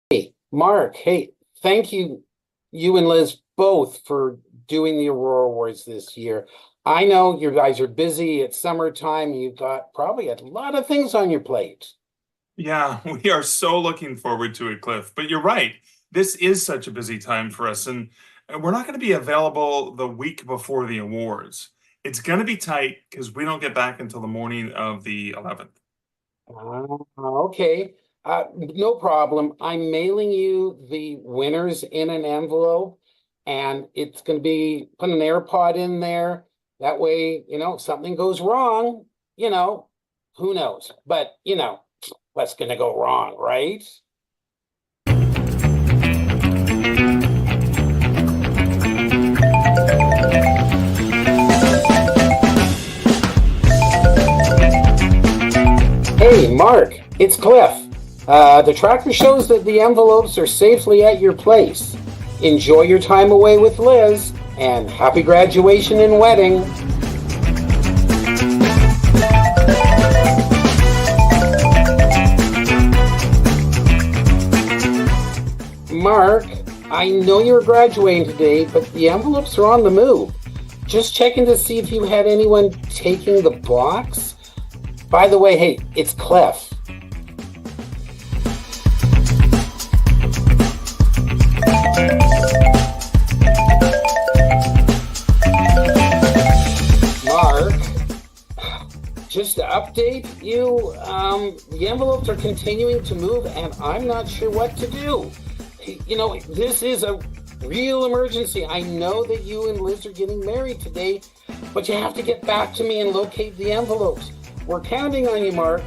Hey, Mark, hey, thank you, you and Liz both for doing the Aurora Awards this year. I know you guys are busy. It's summertime. You've got probably a lot of things on your plate. Yeah, we are so looking forward to it, Cliff. But you're right. This is such a busy time for us, and we're not going to be available the week before the awards. It's going to be tight because we don't get back until the morning of the 11th. Okay, no problem. I'm mailing you the winners in an envelope, and it's going to be put an AirPod in there. That way, if something goes wrong, who knows? But, what's going to go wrong, right? Hey, Mark, it's Cliff. The tracker shows that the envelopes are safely at your place. Enjoy your time away with Liz, and happy graduation and wedding. Mark, I know you're graduating today, but the envelopes are on the move. Just checking to see if you had anyone taking the box. By the way, hey, it's Cliff. Mark, just to update you, the envelopes are continuing to move, and I'm not sure what to do. This is a real emergency. I know that you and Liz are getting married today, but you have to get back to me and locate the envelopes. We're counting on you, Mark.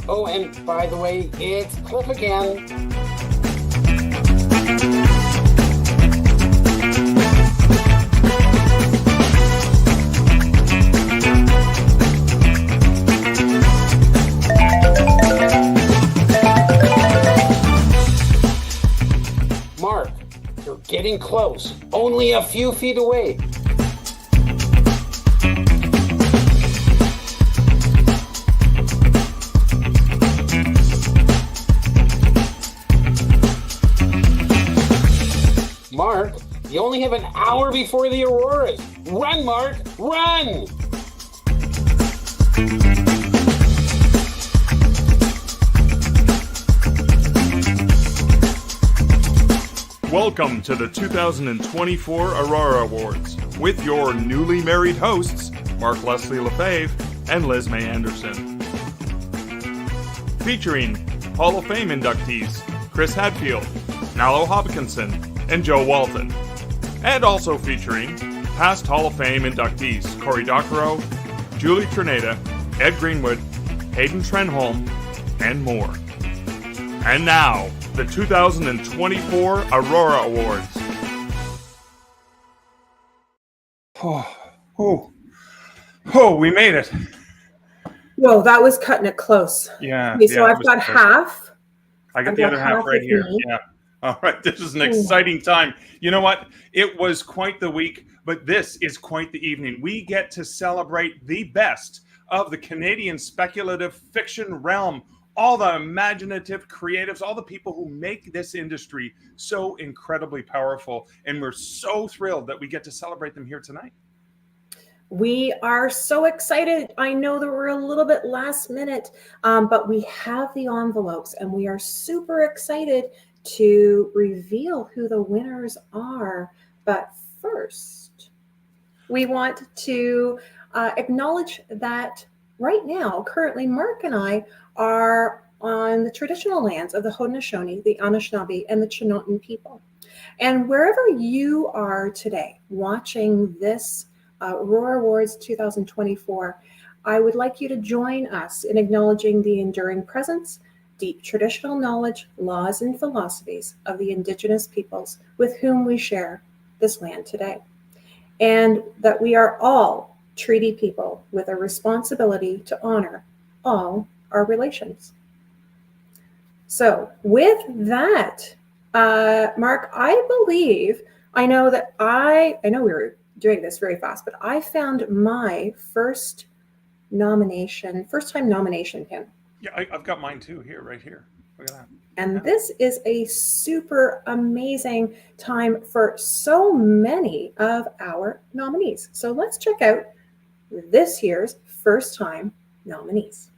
Oh, and by the way, it's Cliff again. Mark, you're getting close. Only a few feet away. Mark, you only have an hour before the Auroras. Run, Mark, run! Welcome to the 2024 Aurora Awards with your newly married hosts, Mark Leslie Lefebvre and Liz May Anderson. Featuring Hall of Fame inductees Chris Hadfield, Nalo Hopkinson, and Jo Walton. And also featuring past Hall of Fame inductees Cory Doctorow, Julie Trineda, Ed Greenwood, Hayden Trenholm, and more. And now, the 2024 Aurora Awards. We made it. Whoa, that was cutting it close. Yeah. Okay, so I've got half. I got the other half right here. Yeah. All right, this is an exciting time. You know what? It was quite the week, but this is quite the evening. We get to celebrate the best of the Canadian speculative fiction realm, all the imaginative creatives, all the people who make this industry so incredibly powerful. And we're so thrilled that we get to celebrate them here tonight. We are so excited. I know that we're a little bit last minute, but we have the envelopes and we are super excited to reveal who the winners are. But first, we want to acknowledge that right now, currently, Mark and I are on the traditional lands of the Haudenosaunee, the Anishinaabe, and the Chinootan people. And wherever you are today watching this Aurora Awards 2024, I would like you to join us in acknowledging the enduring presence, deep traditional knowledge, laws, and philosophies of the Indigenous peoples with whom we share this land today. And that we are all treaty people with a responsibility to honor all our relations. So with that, Mark, I know we were doing this very fast, but I found my first nomination, first-time nomination pin. Yeah, I've got mine too here, right here. Look at that. And this is a super amazing time for so many of our nominees. So let's check out this year's first-time nominees.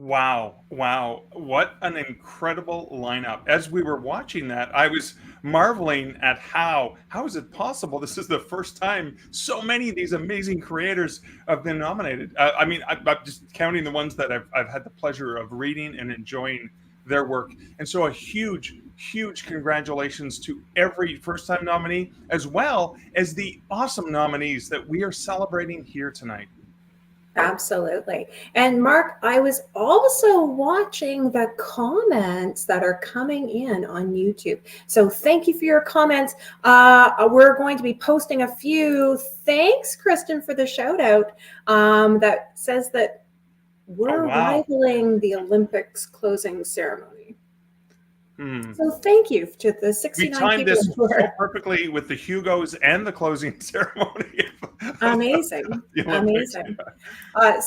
Wow. Wow. What an incredible lineup. As we were watching that, I was marveling at how is it possible? This is the first time so many of these amazing creators have been nominated. I mean, I'm just counting the ones that I've had the pleasure of reading and enjoying their work. And so a huge, huge congratulations to every first-time nominee, as well as the awesome nominees that we are celebrating here tonight. Absolutely. And Mark, I was also watching the comments that are coming in on YouTube. So thank you for your comments. We're going to be posting a few. Thanks, Kristen, for the shout out that says that we're rivaling the Olympics closing ceremony. So thank you to the 69 We timed people this so perfectly with the Hugos and the closing ceremony. Amazing. Amazing.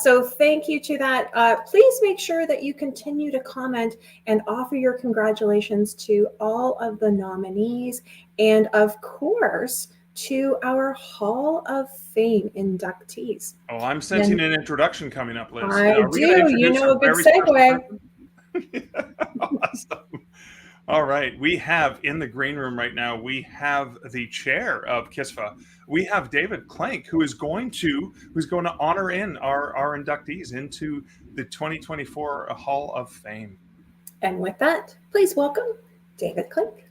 So thank you to that. Please make sure that you continue to comment and offer your congratulations to all of the nominees and, of course, to our Hall of Fame inductees. Oh, I'm sensing an introduction coming up, Liz. I do. You know, a good segue. Awesome. All right, we have in the green room right now, we have the chair of CSFFA. We have David Clank, who's going to honor in our inductees into the 2024 Hall of Fame. And with that, please welcome David Clank.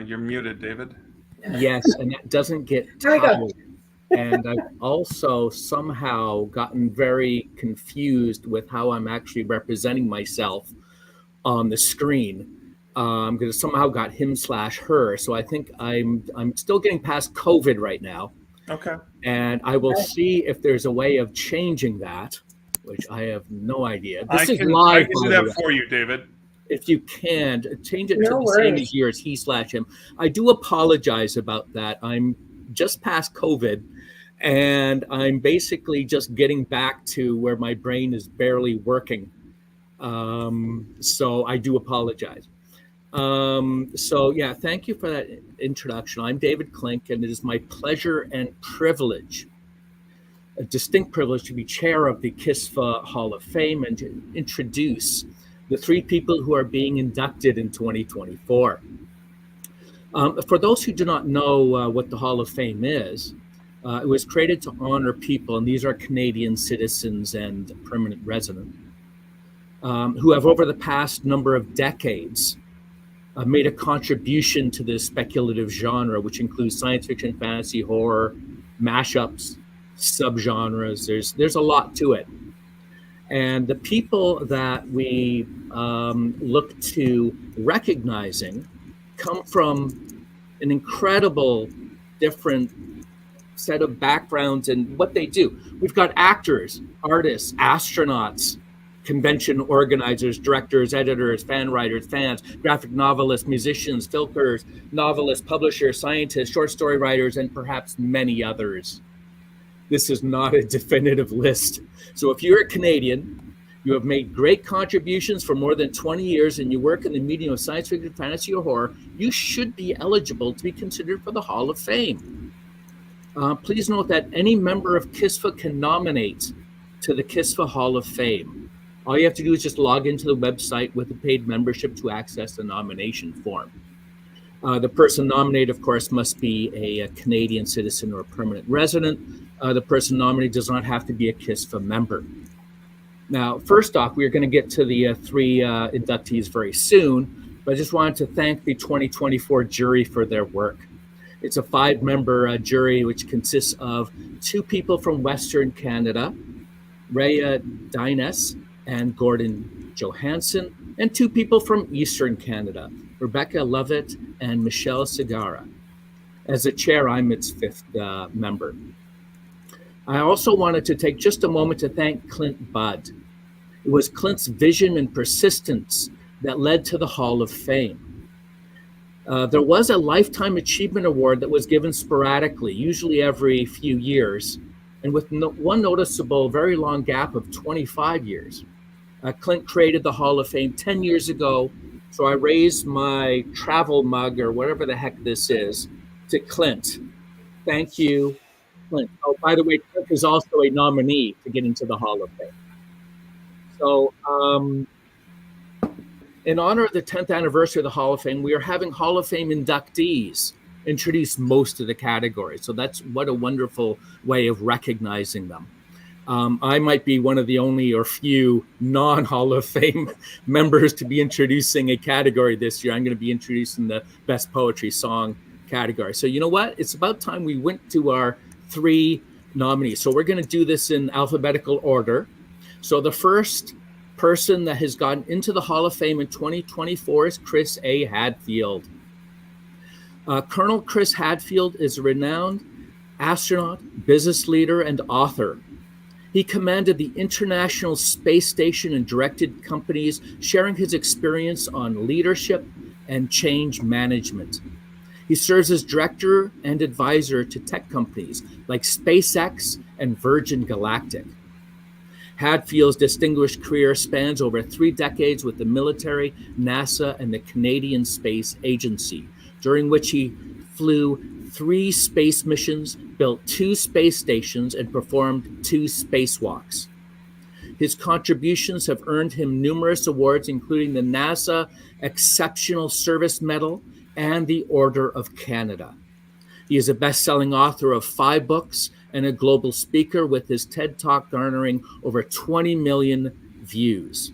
You're muted, David. Yes, and it doesn't get tired. And I've also somehow gotten very confused with how I'm actually representing myself on the screen. Because somehow got him/her. So I think I'm still getting past COVID right now. Okay. And I will see if there's a way of changing that, which I have no idea. This is live. I can do that for you, David. if you can, change it to No the same worries. as yours, he/him. I do apologize about that. I'm just past COVID, and I'm basically just getting back to where my brain is barely working. So I do apologize. So yeah, thank you for that introduction. I'm David Klink, and it is my pleasure and privilege, a distinct privilege, to be chair of the CSFFA Hall of Fame and to introduce the three people who are being inducted in 2024. For those who do not know what the Hall of Fame is, it was created to honor people, and these are Canadian citizens and permanent residents, who have over the past number of decades made a contribution to the speculative genre, which includes science fiction, fantasy, horror, mashups, subgenres. There's a lot to it. And the people that we look to recognizing come from an incredible different set of backgrounds and what they do. We've got actors, artists, astronauts, convention organizers, directors, editors, fan writers, fans, graphic novelists, musicians, filmmakers, novelists, publishers, scientists, short story writers, and perhaps many others. This is not a definitive list. So if you're a Canadian, you have made great contributions for more than 20 years, and you work in the medium of science fiction, fantasy, or horror, you should be eligible to be considered for the Hall of Fame. Please note that any member of CSFFA can nominate to the CSFFA Hall of Fame. All you have to do is just log into the website with a paid membership to access the nomination form. The person nominated, of course, must be a Canadian citizen or a permanent resident. The person nominated does not have to be a CSFFA member. Now, first off, we're going to get to the three inductees very soon, but I just wanted to thank the 2024 jury for their work. It's a 5-member jury, which consists of 2 people from Western Canada, Rhea Dines and Gordon Johansson, and 2 people from Eastern Canada, Rebecca Lovett and Michelle Segara. As a chair, I'm its 5th member. I also wanted to take just a moment to thank Clint Budd. It was Clint's vision and persistence that led to the Hall of Fame. There was a Lifetime Achievement Award that was given sporadically, usually every few years, and with one noticeable, very long gap of 25 years. Clint created the Hall of Fame 10 years ago, so I raised my travel mug, or whatever the heck this is, to Clint. Thank you, Clint. Oh, by the way, Clint is also a nominee to get into the Hall of Fame. So, in honor of the 10th anniversary of the Hall of Fame, we are having Hall of Fame inductees introduce most of the categories. So that's what a wonderful way of recognizing them. I might be one of the only or few non-Hall of Fame members to be introducing a category this year. I'm going to be introducing the Best Poetry Song category. So you know what? It's about time we went to our 3 nominees. So we're going to do this in alphabetical order. So the first person that has gotten into the Hall of Fame in 2024 is Chris A. Hadfield. Colonel Chris Hadfield is a renowned astronaut, business leader, and author. He commanded the International Space Station and directed companies, sharing his experience on leadership and change management. He serves as director and advisor to tech companies like SpaceX and Virgin Galactic. Hadfield's distinguished career spans over 3 decades with the military, NASA, and the Canadian Space Agency, during which he flew 3 space missions, built 2 space stations, and performed 2 spacewalks. His contributions have earned him numerous awards, including the NASA Exceptional Service Medal and the Order of Canada. He is a best-selling author of 5 books and a global speaker, with his TED Talk garnering over 20 million views.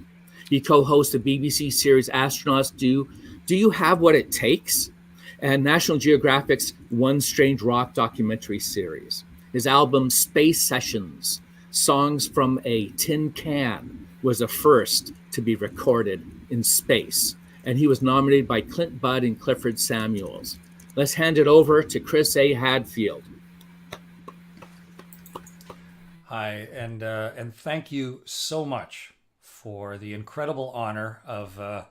He co-hosts the BBC series Astronauts Do You Have What It Takes? And National Geographic's One Strange Rock documentary series. His album Space Sessions, Songs from a Tin Can, was the first to be recorded in space. And he was nominated by Clint Budd and Clifford Samuels. Let's hand it over to Chris A. Hadfield. Hi, and thank you so much for the incredible honor of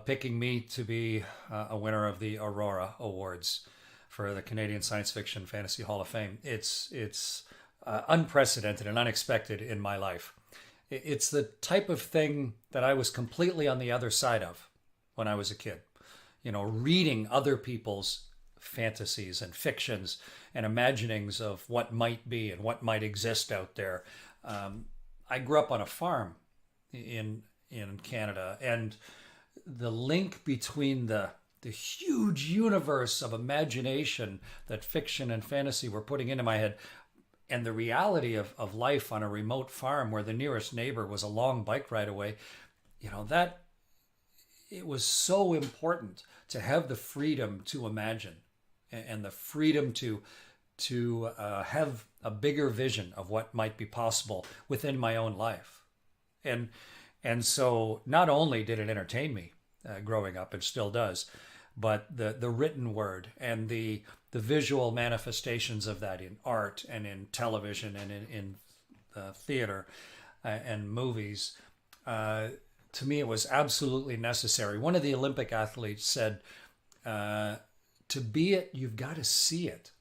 picking me to be a winner of the Aurora Awards for the Canadian Science Fiction Fantasy Hall of Fame. It's unprecedented and unexpected in my life. It's the type of thing that I was completely on the other side of when I was a kid. You know, reading other people's fantasies and fictions and imaginings of what might be and what might exist out there. I grew up on a farm in Canada, and the link between the huge universe of imagination that fiction and fantasy were putting into my head and the reality of life on a remote farm where the nearest neighbor was a long bike ride away, you know, that it was so important to have the freedom to imagine and the freedom to have a bigger vision of what might be possible within my own life. And so not only did it entertain me growing up, it still does, but the written word and the visual manifestations of that in art and in television and in theater and movies, to me, it was absolutely necessary. One of the Olympic athletes said, to be it, you've got to see it.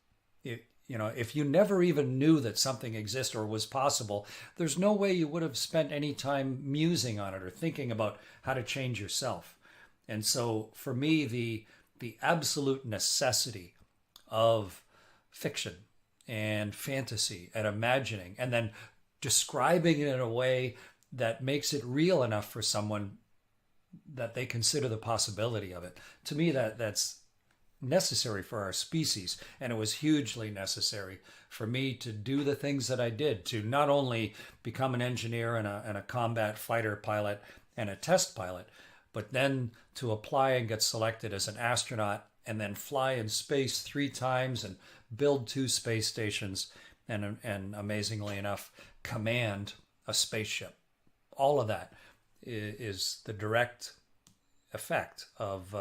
You know, if you never even knew that something existed or was possible, there's no way you would have spent any time musing on it or thinking about how to change yourself. And so for me, the absolute necessity of fiction and fantasy and imagining and then describing it in a way that makes it real enough for someone that they consider the possibility of it. To me, that's necessary for our species, and it was hugely necessary for me to do the things that I did, to not only become an engineer and a combat fighter pilot and a test pilot, but then to apply and get selected as an astronaut and then fly in space 3 times and build 2 space stations and amazingly enough, command a spaceship. All of that is the direct effect of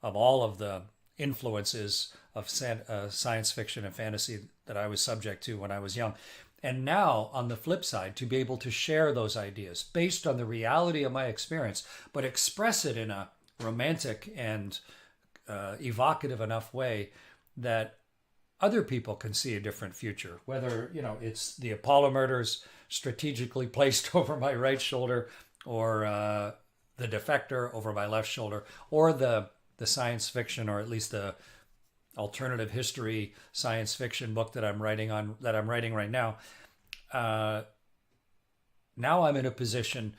all of the influences of science fiction and fantasy that I was subject to when I was young. And now, on the flip side, to be able to share those ideas based on the reality of my experience, but express it in a romantic and evocative enough way that other people can see a different future, whether, you know, it's the Apollo murders strategically placed over my right shoulder, or the Defector over my left shoulder, or the science fiction, or at least the alternative history science fiction book that I'm writing right now. Now I'm in a position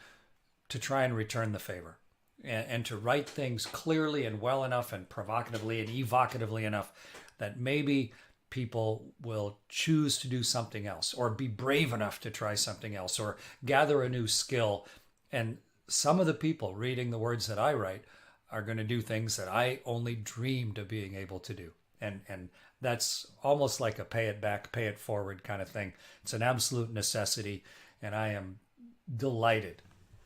to try and return the favor and to write things clearly and well enough and provocatively and evocatively enough that maybe people will choose to do something else or be brave enough to try something else or gather a new skill. And some of the people reading the words that I write are going to do things that I only dreamed of being able to do. And that's almost like a pay it back, pay it forward kind of thing. It's an absolute necessity. And I am delighted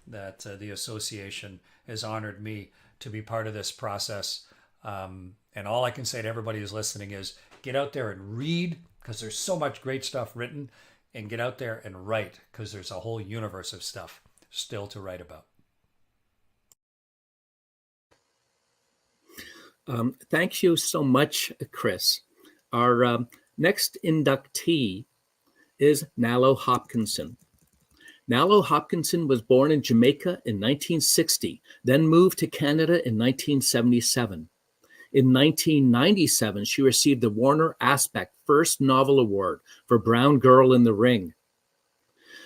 that the association has honored me to be part of this process. And all I can say to everybody who's listening is get out there and read, because there's so much great stuff written, and get out there and write, because there's a whole universe of stuff still to write about. Thank you so much, Chris. Our next inductee is Nalo Hopkinson. Nalo Hopkinson was born in Jamaica in 1960, then moved to Canada in 1977. In 1997, she received the Warner Aspect First Novel Award for Brown Girl in the Ring.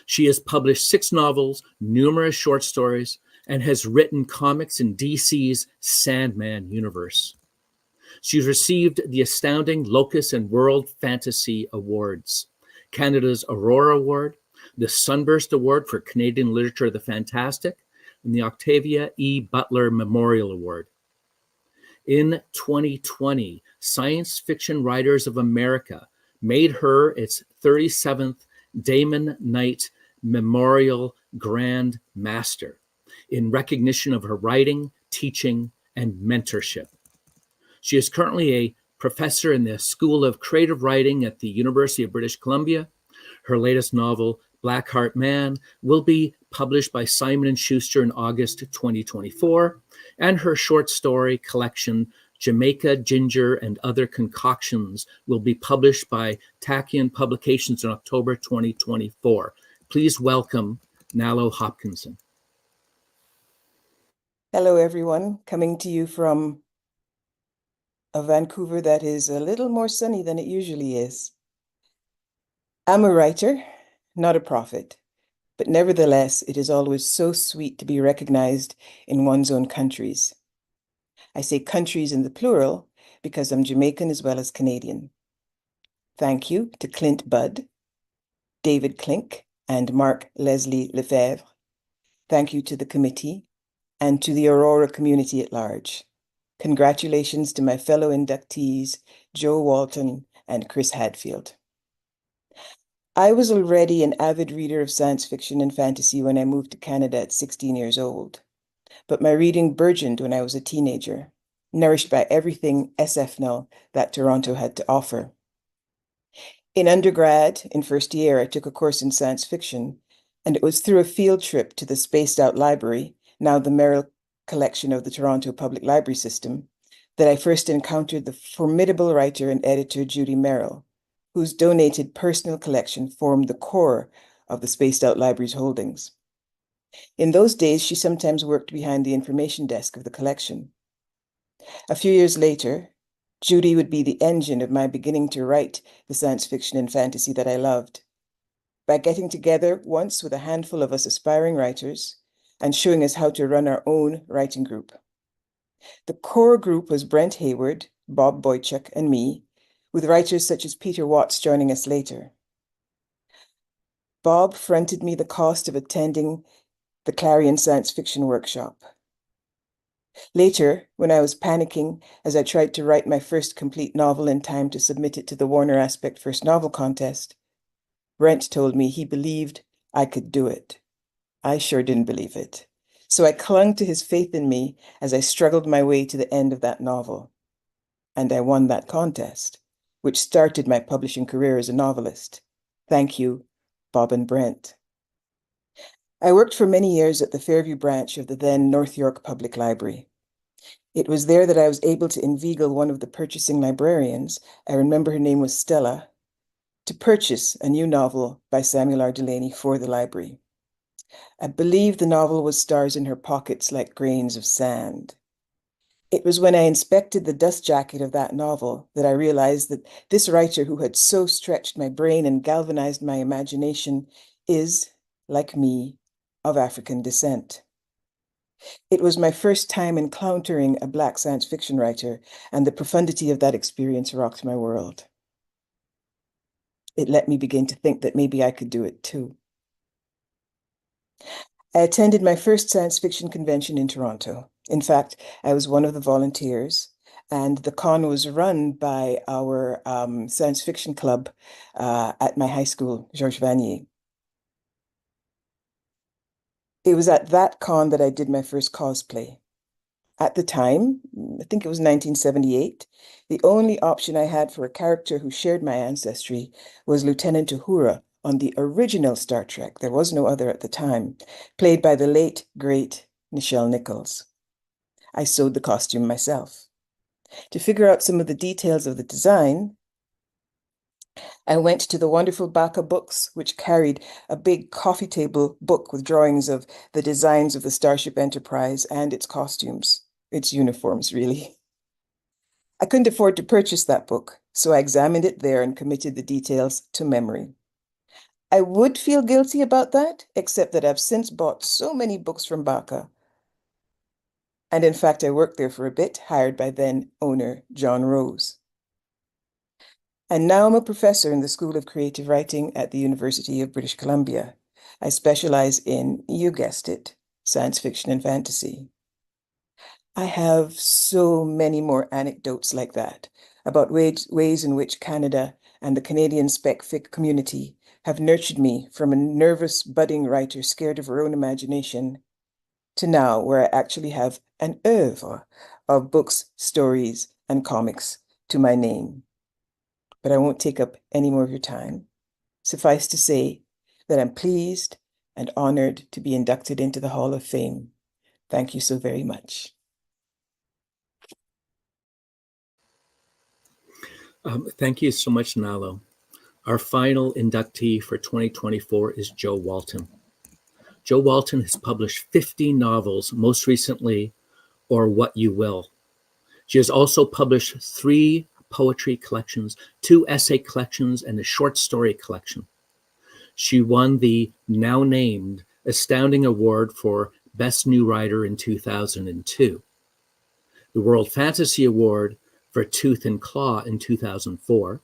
She has published 6 novels, numerous short stories, and has written comics in DC's Sandman universe. She's received the Astounding Locus and World Fantasy Awards, Canada's Aurora Award, the Sunburst Award for Canadian Literature of the Fantastic, and the Octavia E. Butler Memorial Award. In 2020, Science Fiction Writers of America made her its 37th Damon Knight Memorial Grand Master in recognition of her writing, teaching, and mentorship. She is currently a professor in the School of Creative Writing at the University of British Columbia. Her latest novel, Blackheart Man, will be published by Simon & Schuster in August 2024, and her short story collection, Jamaica, Ginger, and Other Concoctions, will be published by Tachyon Publications in October 2024. Please welcome Nalo Hopkinson. Hello, everyone. Coming to you from a Vancouver that is a little more sunny than it usually is. I'm a writer, not a prophet, but nevertheless, it is always so sweet to be recognized in one's own countries. I say countries in the plural because I'm Jamaican as well as Canadian. Thank you to Clint Budd, David Klink, and Mark Leslie Lefebvre. Thank you to the committee and to the Aurora community at large. Congratulations to my fellow inductees, Jo Walton and Chris Hadfield. I was already an avid reader of science fiction and fantasy when I moved to Canada at 16 years old, but my reading burgeoned when I was a teenager, nourished by everything SFNL that Toronto had to offer. In undergrad, in first year, I took a course in science fiction, and it was through a field trip to the Spaced Out Library, now the Merrill Collection of the Toronto Public Library System, that I first encountered the formidable writer and editor Judy Merrill, whose donated personal collection formed the core of the Spaced Out Library's holdings. In those days, she sometimes worked behind the information desk of the collection. A few years later, Judy would be the engine of my beginning to write the science fiction and fantasy that I loved. By getting together once with a handful of us aspiring writers and showing us how to run our own writing group. The core group was Brent Hayward, Bob Boychuk, and me, with writers such as Peter Watts joining us later. Bob fronted me the cost of attending the Clarion Science Fiction Workshop. Later, when I was panicking as I tried to write my first complete novel in time to submit it to the Warner Aspect First Novel Contest, Brent told me he believed I could do it. I sure didn't believe it. So I clung to his faith in me as I struggled my way to the end of that novel. And I won that contest, which started my publishing career as a novelist. Thank you, Bob and Brent. I worked for many years at the Fairview branch of the then North York Public Library. It was there that I was able to inveigle one of the purchasing librarians, I remember her name was Stella, to purchase a new novel by Samuel R. Delany for the library. I believe the novel was Stars in Her Pockets Like Grains of Sand. It was when I inspected the dust jacket of that novel that I realized that this writer who had so stretched my brain and galvanized my imagination is, like me, of African descent. It was my first time encountering a Black science fiction writer, and the profundity of that experience rocked my world. It let me begin to think that maybe I could do it too. I attended my first science fiction convention in Toronto. In fact, I was one of the volunteers, and the con was run by our science fiction club at my high school, Georges Vanier. It was at that con that I did my first cosplay. At the time, I think it was 1978, the only option I had for a character who shared my ancestry was Lieutenant Uhura on the original Star Trek. There was no other at the time, played by the late, great Nichelle Nichols. I sewed the costume myself. To figure out some of the details of the design, I went to the wonderful Baka Books, which carried a big coffee table book with drawings of the designs of the Starship Enterprise and its costumes, its uniforms, really. I couldn't afford to purchase that book, so I examined it there and committed the details to memory. I would feel guilty about that, except that I've since bought so many books from Baka. And in fact, I worked there for a bit, hired by then owner John Rose. And now I'm a professor in the School of Creative Writing at the University of British Columbia. I specialize in, you guessed it, science fiction and fantasy. I have so many more anecdotes like that about ways in which Canada and the Canadian spec fic community have nurtured me from a nervous, budding writer scared of her own imagination to now where I actually have an oeuvre of books, stories, and comics to my name. But I won't take up any more of your time. Suffice to say that I'm pleased and honored to be inducted into the Hall of Fame. Thank you so very much. Thank you so much, Nalo. Our final inductee for 2024 is Jo Walton. Jo Walton has published 50 novels, most recently, Or What You Will. She has also published 3 poetry collections, 2 essay collections, and a short story collection. She won the now named Astounding Award for Best New Writer in 2002, the World Fantasy Award for Tooth and Claw in 2004,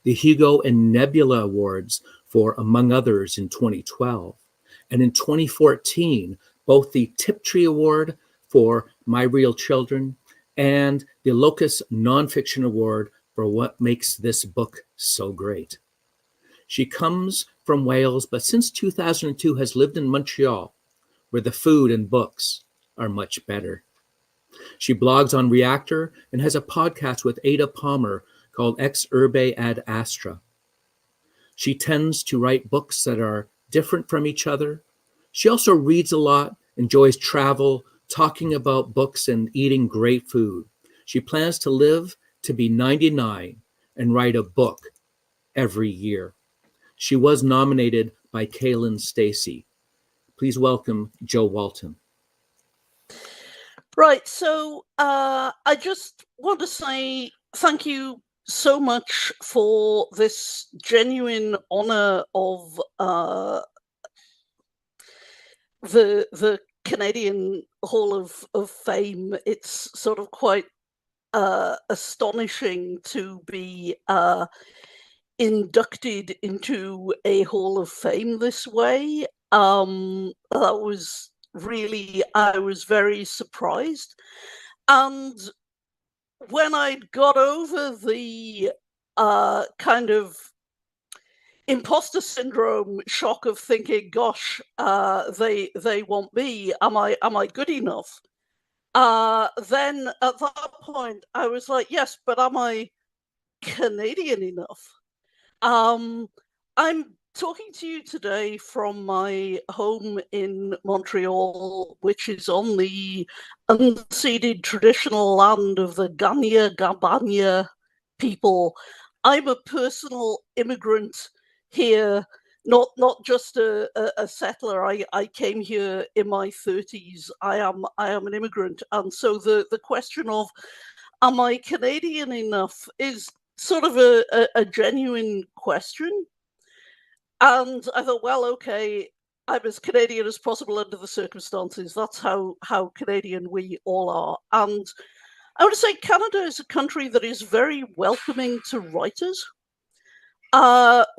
the Hugo and Nebula Awards for Among Others in 2012, and in 2014, both the Tiptree Award for My Real Children and the Locus Nonfiction Award for What Makes This Book So Great. She comes from Wales, but since 2002 has lived in Montreal, where the food and books are much better. She blogs on Reactor and has a podcast with Ada Palmer called Ex Urbe Ad Astra. She tends to write books that are different from each other. She also reads a lot, enjoys travel, talking about books, and eating great food. She plans to live to be 99 and write a book every year. She was nominated by Kaylin Stacey. Please welcome Jo Walton. Right, so I just want to say thank you so much for this genuine honor of the Canadian Hall of Fame. It's sort of quite astonishing to be inducted into a Hall of Fame this way. That was really, I was very surprised. And when I got over the kind of imposter syndrome shock of thinking, gosh, they want me, am I good enough? Then at that point I was like, yes, but am I Canadian enough? I'm talking to you today from my home in Montreal, which is on the unceded traditional land of the Ganya-Gabanya people. I'm a personal immigrant here, not just a settler. I came here in my 30s. I am an immigrant, and so the question of am I Canadian enough is sort of a genuine question. And I thought, well, okay, I'm as Canadian as possible under the circumstances. That's how Canadian we all are. And I would say Canada is a country that is very welcoming to writers.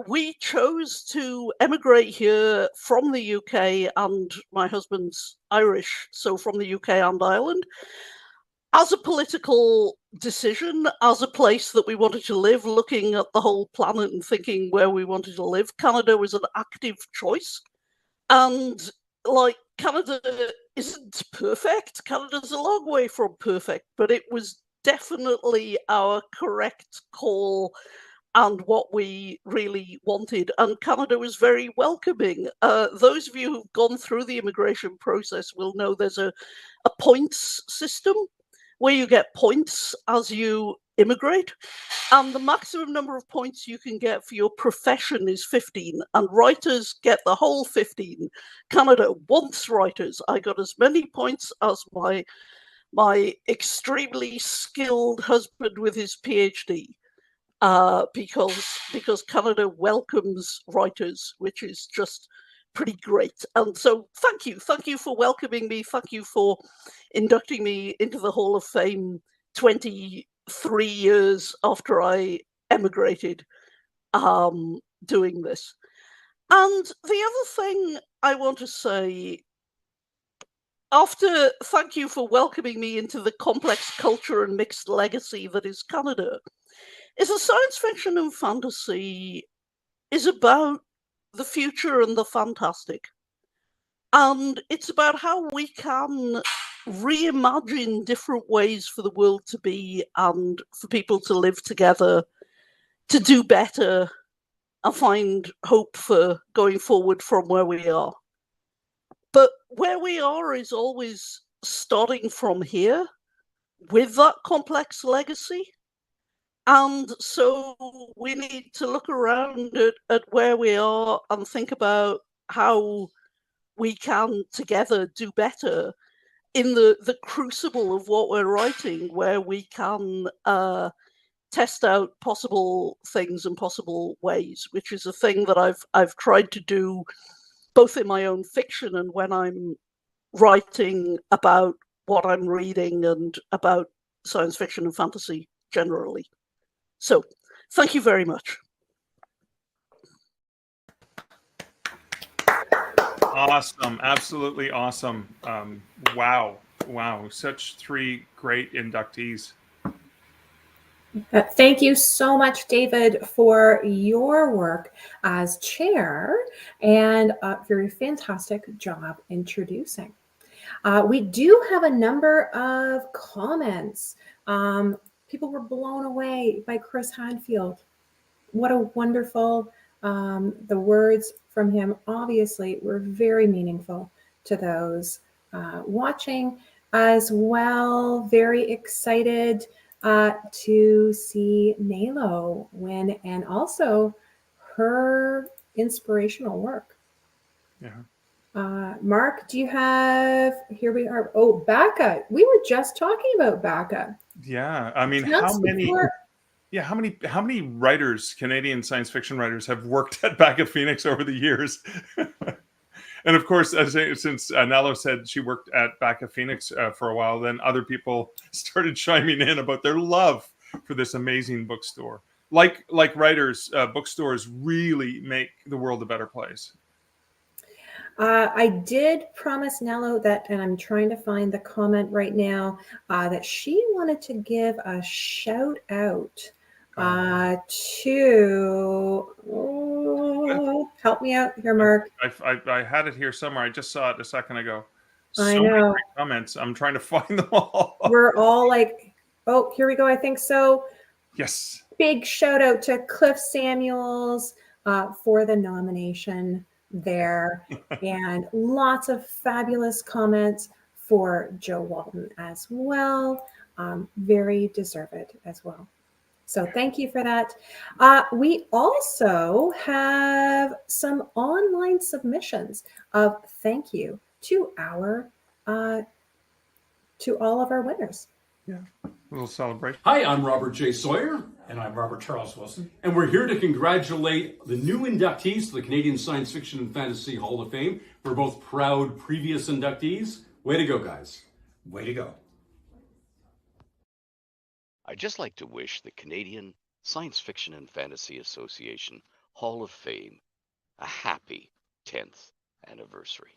We chose to emigrate here from the UK, and my husband's Irish, so from the UK and Ireland, as a political decision, as a place that we wanted to live, looking at the whole planet and thinking where we wanted to live. Canada was an active choice. And like, Canada isn't perfect. Canada's a long way from perfect, but it was definitely our correct call and what we really wanted. And Canada was very welcoming. Those of you who've gone through the immigration process will know there's a points system where you get points as you immigrate, and the maximum number of points you can get for your profession is 15, and writers get the whole 15. Canada wants writers. I got as many points as my extremely skilled husband with his PhD, because Canada welcomes writers, which is just pretty great. And so thank you for welcoming me. Thank you for inducting me into the Hall of Fame 23 years after I emigrated, doing this. And the other thing I want to say, thank you for welcoming me into the complex culture and mixed legacy that is Canada, is that science fiction and fantasy is about the future and the fantastic. And it's about how we can reimagine different ways for the world to be and for people to live together, to do better, and find hope for going forward from where we are. But where we are is always starting from here with that complex legacy. And so we need to look around at where we are and think about how we can together do better in the crucible of what we're writing, where we can test out possible things and possible ways, which is a thing that I've tried to do both in my own fiction and when I'm writing about what I'm reading and about science fiction and fantasy generally. So, thank you very much. Awesome. Absolutely awesome. Wow. Such 3 great inductees. Thank you so much, David, for your work as chair and a very fantastic job introducing. We do have a number of comments. People were blown away by Chris Hadfield. What a wonderful, the words from him obviously were very meaningful to those watching as well. Very excited to see Nalo win and also her inspirational work. Yeah. Mark, do you have, here we are. Oh, Bacca. We were just talking about Bacca. Yeah. I mean, how many writers, Canadian science fiction writers, have worked at Bacca Phoenix over the years? And of course, since Nalo said she worked at Bacca Phoenix for a while, then other people started chiming in about their love for this amazing bookstore. Like writers, bookstores really make the world a better place. I did promise Nalo that, and I'm trying to find the comment right now, that she wanted to give a shout out to, help me out here, Mark. I had it here somewhere. I just saw it a second ago. I know. Many great comments. I'm trying to find them all. We're all like, oh, here we go. I think so. Yes. Big shout out to Cliff Samuels for the nomination there. And lots of fabulous comments for Jo Walton as well. Very deserved as well. So thank you for that. We also have some online submissions of thank you to our to all of our winners. Yeah, a little celebration. Hi, I'm Robert J. Sawyer. And I'm Robert Charles Wilson. And we're here to congratulate the new inductees to the Canadian Science Fiction and Fantasy Hall of Fame. We're both proud previous inductees. Way to go, guys. Way to go. I'd just like to wish the Canadian Science Fiction and Fantasy Association Hall of Fame a happy 10th anniversary.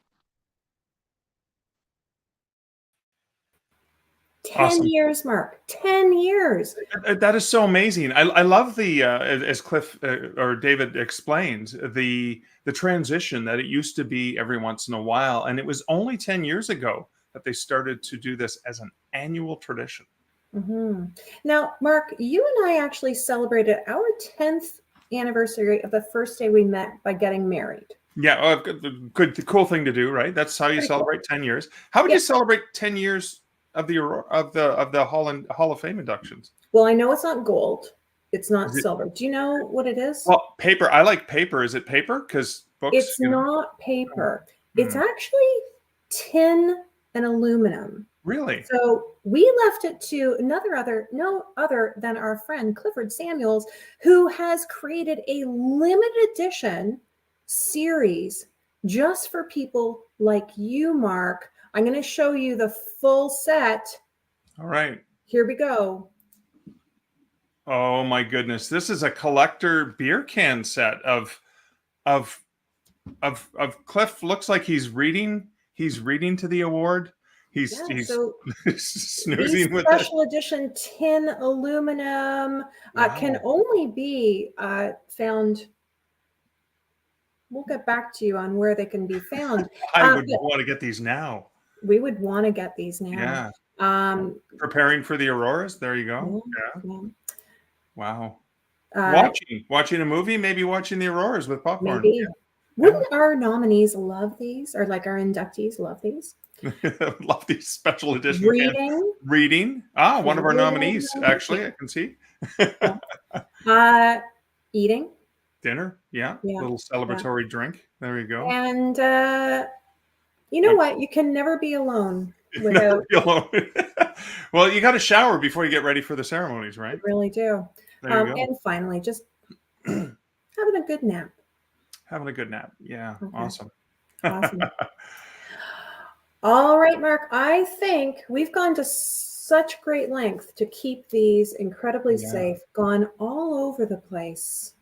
10 Awesome. years, Mark. 10 years. That is so amazing. I love the as Cliff or David explained, the transition that it used to be every once in a while, and it was only 10 years ago that they started to do this as an annual tradition. Mm-hmm. Now, Mark, you and I actually celebrated our 10th anniversary of the first day we met by getting married. Yeah, good, cool thing to do, right? That's how you celebrate 10 years. How would you celebrate 10 years of the Hall of Fame inductions? Well, I know it's not gold. It's not silver. Do you know what it is? Well, paper. I like paper. Is it paper? Because books. It's not paper. It's actually tin and aluminum. Really? So we left it to no other than our friend Clifford Samuels, who has created a limited edition series just for people like you, Mark. I'm going to show you the full set. All right. Here we go. Oh my goodness. This is a collector beer can set of Cliff. Looks like he's reading to the award. He's snoozing with special edition tin aluminum can only be found. We'll get back to you on where they can be found. I would want to get these now. We would want to get these now. Yeah. Preparing for the Auroras. There you go. Yeah. Wow. Watching a movie, maybe watching the Auroras with popcorn. Maybe. Wouldn't our nominees love these, or like our inductees love these? Love these special edition reading. One of our nominees, actually, I can see. Eating. Dinner, yeah. Little celebratory drink. There you go. And you know what? You can never be alone without. Be alone. Well, you got to shower before you get ready for the ceremonies, right? You really do. There you go. And finally, just having a good nap. Having a good nap. Yeah. Okay. Awesome. All right, Mark. I think we've gone to such great length to keep these incredibly safe, gone all over the place.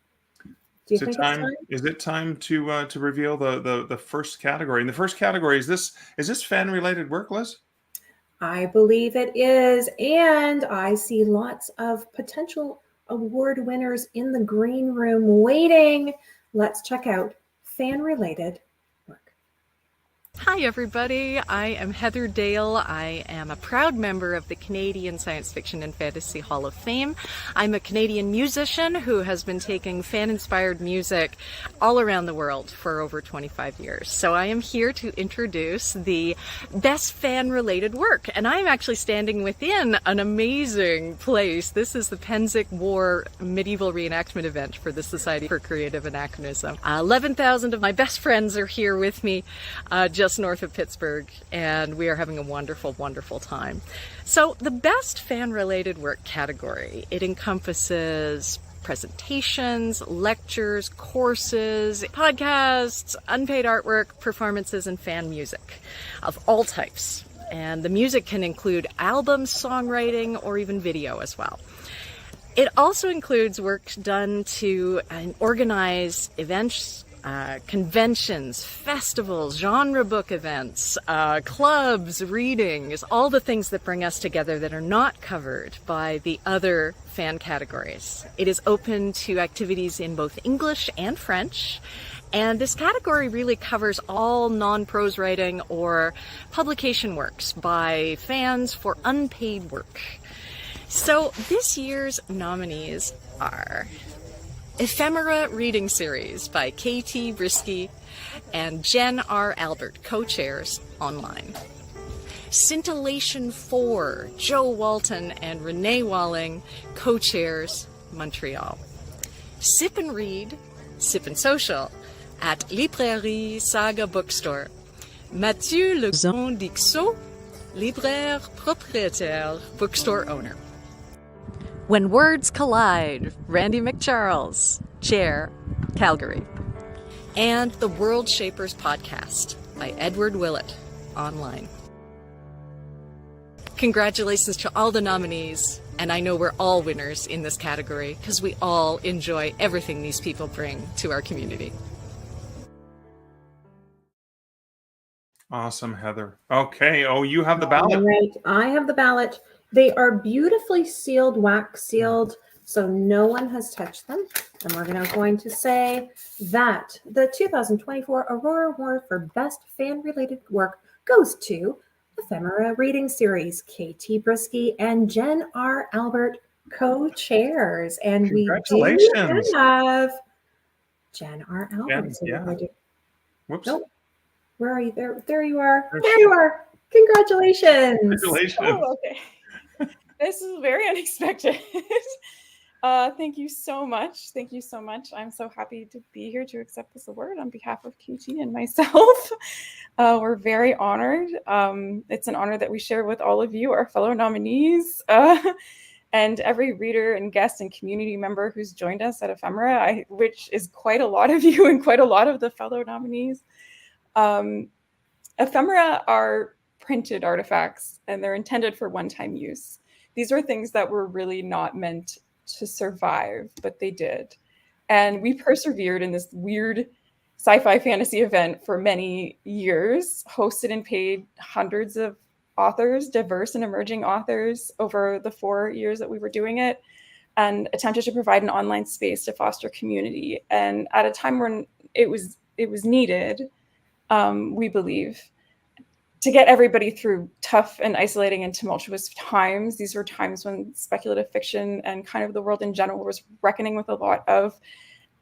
Do you think it's time? Is it time to reveal the first category? And the first category is this fan related work, Liz? I believe it is, and I see lots of potential award winners in the green room waiting. Let's check out fan related work. Hi everybody, I am Heather Dale. I am a proud member of the Canadian Science Fiction and Fantasy Hall of Fame. I'm a Canadian musician who has been taking fan-inspired music all around the world for over 25 years. So I am here to introduce the best fan-related work, and I'm actually standing within an amazing place. This is the Penzic War medieval reenactment event for the Society for Creative Anachronism. 11,000 of my best friends are here with me, just north of Pittsburgh, and we are having a wonderful, wonderful time. So the best fan-related work category, it encompasses presentations, lectures, courses, podcasts, unpaid artwork, performances, and fan music of all types. And the music can include albums, songwriting, or even video as well. It also includes work done to organize events, conventions, festivals, genre book events, clubs, readings, all the things that bring us together that are not covered by the other fan categories. It is open to activities in both English and French, and this category really covers all non-prose writing or publication works by fans for unpaid work. So this year's nominees are Ephemera Reading Series by K.T. Brisky and Jen R. Albert, co-chairs, online. Scintillation 4, Jo Walton and Renee Walling, co-chairs, Montreal. Sip and Read, Sip and Social at Librairie Saga Bookstore. Mathieu Lezon Dixot, libraire propriétaire, bookstore owner. When Words Collide, Randy McCharles, Chair, Calgary. And the World Shapers Podcast by Edward Willett, online. Congratulations to all the nominees, and I know we're all winners in this category because we all enjoy everything these people bring to our community. Awesome, Heather. Okay, you have the ballot. All right, I have the ballot. They are beautifully sealed, wax sealed, so no one has touched them. And we're going to say that the 2024 Aurora Award for Best Fan-Related Work goes to Ephemera Reading Series, K.T. Brisky and Jen R. Albert, co-chairs. And we do have Jen R. Albert. Whoops. Nope. Where are you? There you are. There you are. Congratulations. Congratulations. Oh, okay. This is very unexpected. Thank you so much. Thank you so much. I'm so happy to be here to accept this award on behalf of KT and myself. We're very honored. It's an honor that we share with all of you, our fellow nominees, and every reader and guest and community member who's joined us at Ephemera, which is quite a lot of you and quite a lot of the fellow nominees. Ephemera are printed artifacts, and they're intended for one-time use. These are things that were really not meant to survive, but they did. And we persevered in this weird sci-fi fantasy event for many years, hosted and paid hundreds of authors, diverse and emerging authors, over the 4 years that we were doing it, and attempted to provide an online space to foster community. And at a time when it was needed, we believe, to get everybody through tough and isolating and tumultuous times. These were times when speculative fiction and kind of the world in general was reckoning with a lot of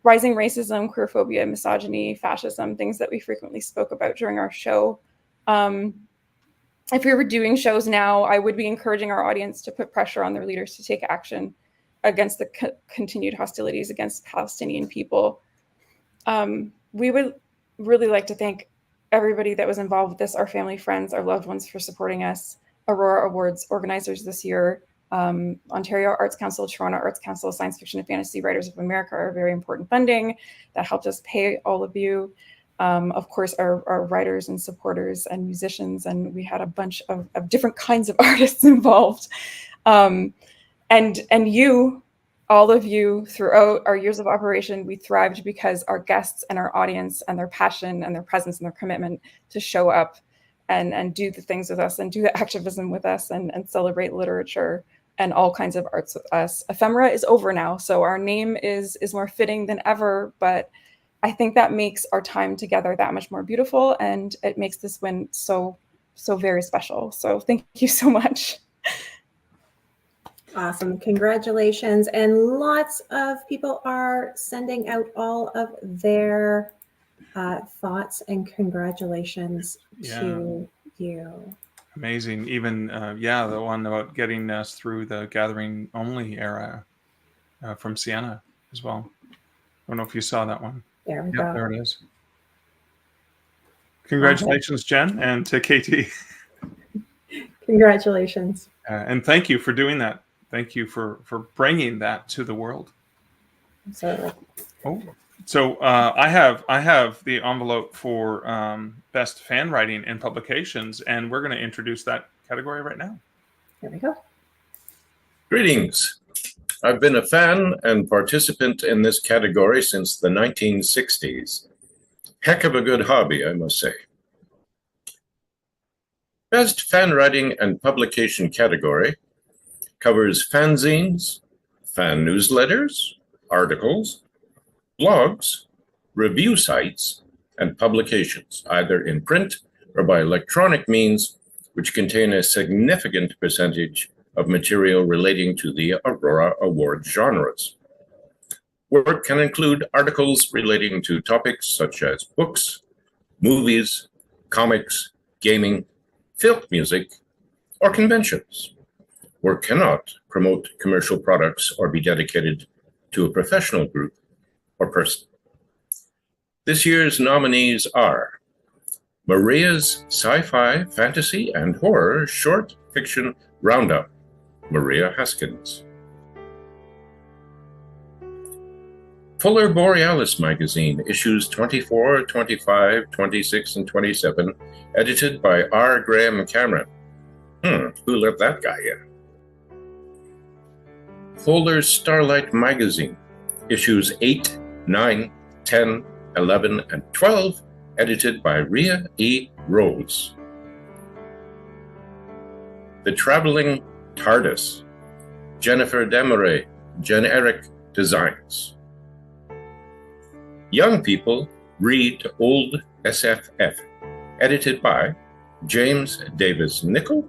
rising racism, queerphobia, misogyny, fascism, things that we frequently spoke about during our show. If we were doing shows now, I would be encouraging our audience to put pressure on their leaders to take action against the continued hostilities against Palestinian people. We would really like to thank everybody that was involved with this, our family, friends, our loved ones for supporting us, Aurora Awards organizers this year, Ontario Arts Council, Toronto Arts Council, Science Fiction and Fantasy Writers of America are very important funding that helped us pay all of you. Of course, our writers and supporters and musicians, and we had a bunch of different kinds of artists involved. And you, all of you, throughout our years of operation, we thrived because our guests and our audience and their passion and their presence and their commitment to show up and do the things with us and do the activism with us and celebrate literature and all kinds of arts with us. Ephemera is over now, so our name is more fitting than ever, but I think that makes our time together that much more beautiful, and it makes this win so very special. So thank you so much. Awesome. Congratulations. And lots of people are sending out all of their thoughts and congratulations to you. Amazing. Even, the one about getting us through the gathering only era from Sienna as well. I don't know if you saw that one. There we go. There it is. Congratulations, Jen, and to KT. Congratulations. And thank you for doing that. Thank you for bringing that to the world. Absolutely. Oh, so I have the envelope for best fan writing and publications, and we're going to introduce that category right now. Here we go. Greetings. I've been a fan and participant in this category since the 1960s. Heck of a good hobby, I must say. Best fan writing and publication category covers fanzines, fan newsletters, articles, blogs, review sites, and publications, either in print or by electronic means, which contain a significant percentage of material relating to the Aurora Awards genres. Work can include articles relating to topics such as books, movies, comics, gaming, film music, or conventions. Work cannot promote commercial products or be dedicated to a professional group or person. This year's nominees are Maria's Sci-Fi, Fantasy, and Horror Short Fiction Roundup, Maria Haskins. Polar Borealis magazine, issues 24, 25, 26, and 27, edited by R. Graham Cameron. Who let that guy in? Polar Starlight magazine, issues 8, 9, 10, 11, and 12, edited by Rhea E. Rose. The Traveling TARDIS, Jennifer Desmarais, Generic Designs. Young People Read Old SFF, edited by James Davis Nichol,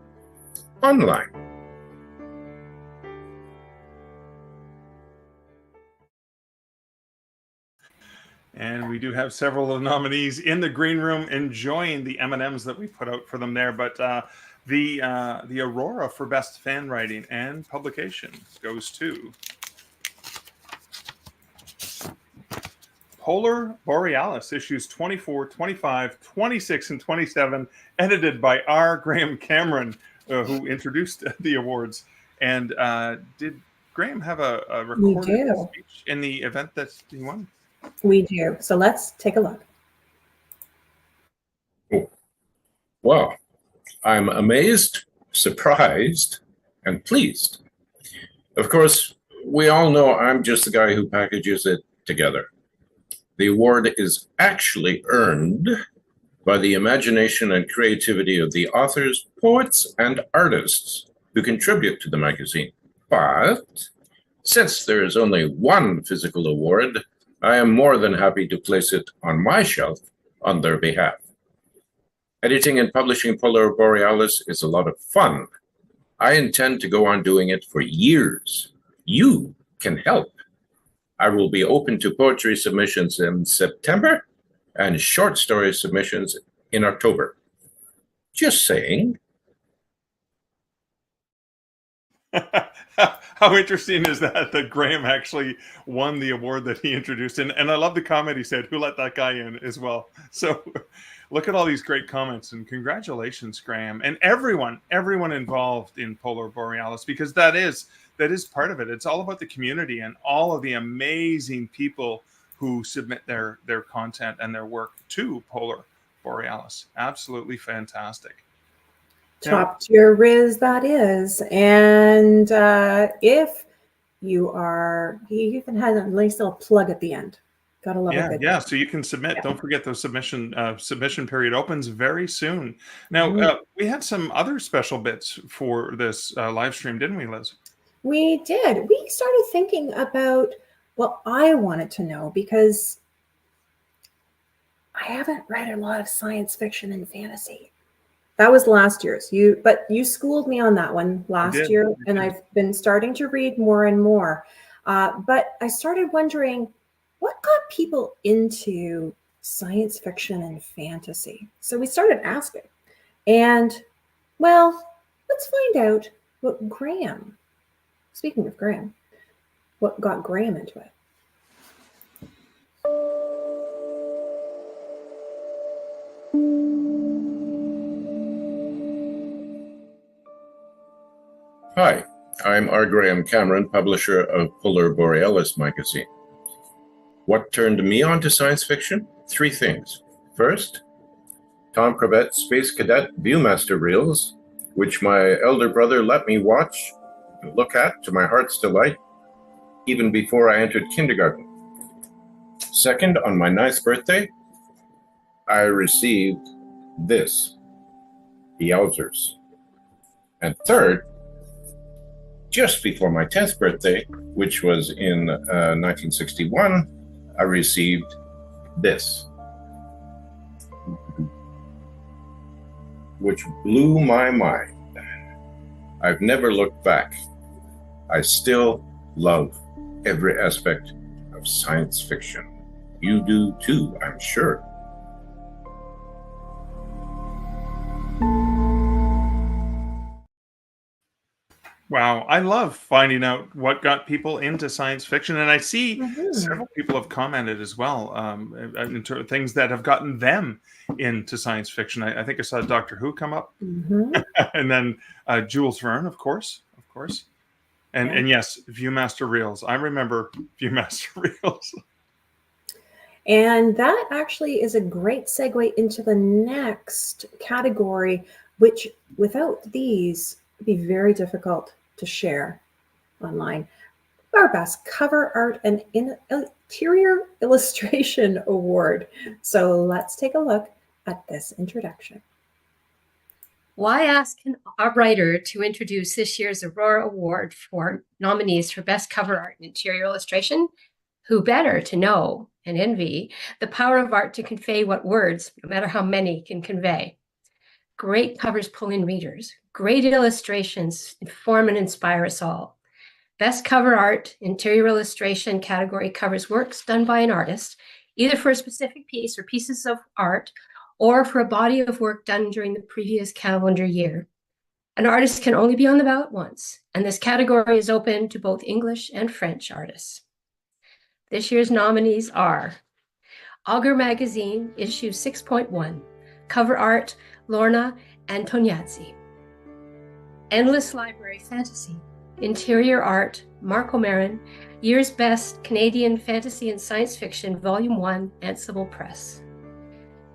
online. And we do have several of the nominees in the green room enjoying the M&Ms that we put out for them there. But the Aurora for best fan writing and publication goes to Polar Borealis, issues 24, 25, 26, and 27, edited by R. Graham Cameron, who introduced the awards. And did Graham have a recorded speech in the event that he won? We do. So let's take a look. Well, I'm amazed, surprised, and pleased. Of course, we all know I'm just the guy who packages it together. The award is actually earned by the imagination and creativity of the authors, poets, and artists who contribute to the magazine. But since there is only one physical award, I am more than happy to place it on my shelf on their behalf. Editing and publishing Polar Borealis is a lot of fun. I intend to go on doing it for years. You can help. I will be open to poetry submissions in September and short story submissions in October. Just saying. How interesting is that Graham actually won the award that he introduced? And I love the comment he said, who let that guy in as well? So look at all these great comments, and congratulations, Graham, and everyone involved in Polar Borealis, because that is part of it. It's all about the community and all of the amazing people who submit their content and their work to Polar Borealis. Absolutely fantastic. Top tier Riz, that is. And if you are, he even has a nice little plug at the end. Gotta love it. Yeah. So you can submit. Yeah. Don't forget the submission period opens very soon. Now, we had some other special bits for this live stream, didn't we, Liz? We did. We started thinking about what I wanted to know, because I haven't read a lot of science fiction and fantasy. That was last year's. But you schooled me on that one last year, and I've been starting to read more and more. But I started wondering, what got people into science fiction and fantasy? So we started asking. And, well, let's find out what Graham, speaking of Graham, what got Graham into it. Hi, I'm R. Graham Cameron, publisher of Polar Borealis magazine. What turned me on to science fiction? 3 things. First, Tom Cravet's Space Cadet Viewmaster reels, which my elder brother let me watch and look at to my heart's delight, even before I entered kindergarten. Second, on my 9th birthday, I received this, the Yowzers. And third, just before my 10th birthday, which was in 1961, I received this, which blew my mind. I've never looked back. I still love every aspect of science fiction. You do too, I'm sure. Wow, I love finding out what got people into science fiction, and I see several people have commented as well, into things that have gotten them into science fiction. I think I saw Doctor Who come up, and then Jules Verne, of course, and yes, Viewmaster reels. I remember Viewmaster reels. And that actually is a great segue into the next category, which without these would be very difficult to share online. Our Best Cover Art and Interior Illustration Award. So let's take a look at this introduction. Why ask a writer to introduce this year's Aurora Award for nominees for Best Cover Art and Interior Illustration? Who better to know and envy the power of art to convey what words, no matter how many, can convey? Great covers pull in readers. Great illustrations inform and inspire us all. Best Cover Art, Interior Illustration category covers works done by an artist, either for a specific piece or pieces of art, or for a body of work done during the previous calendar year. An artist can only be on the ballot once, and this category is open to both English and French artists. This year's nominees are Augur Magazine, issue 6.1, cover art, Lorna Antoniazzi. Endless Library Fantasy, interior art, Mark O'Marin, Year's Best Canadian Fantasy and Science Fiction, Volume 1, Ansible Press.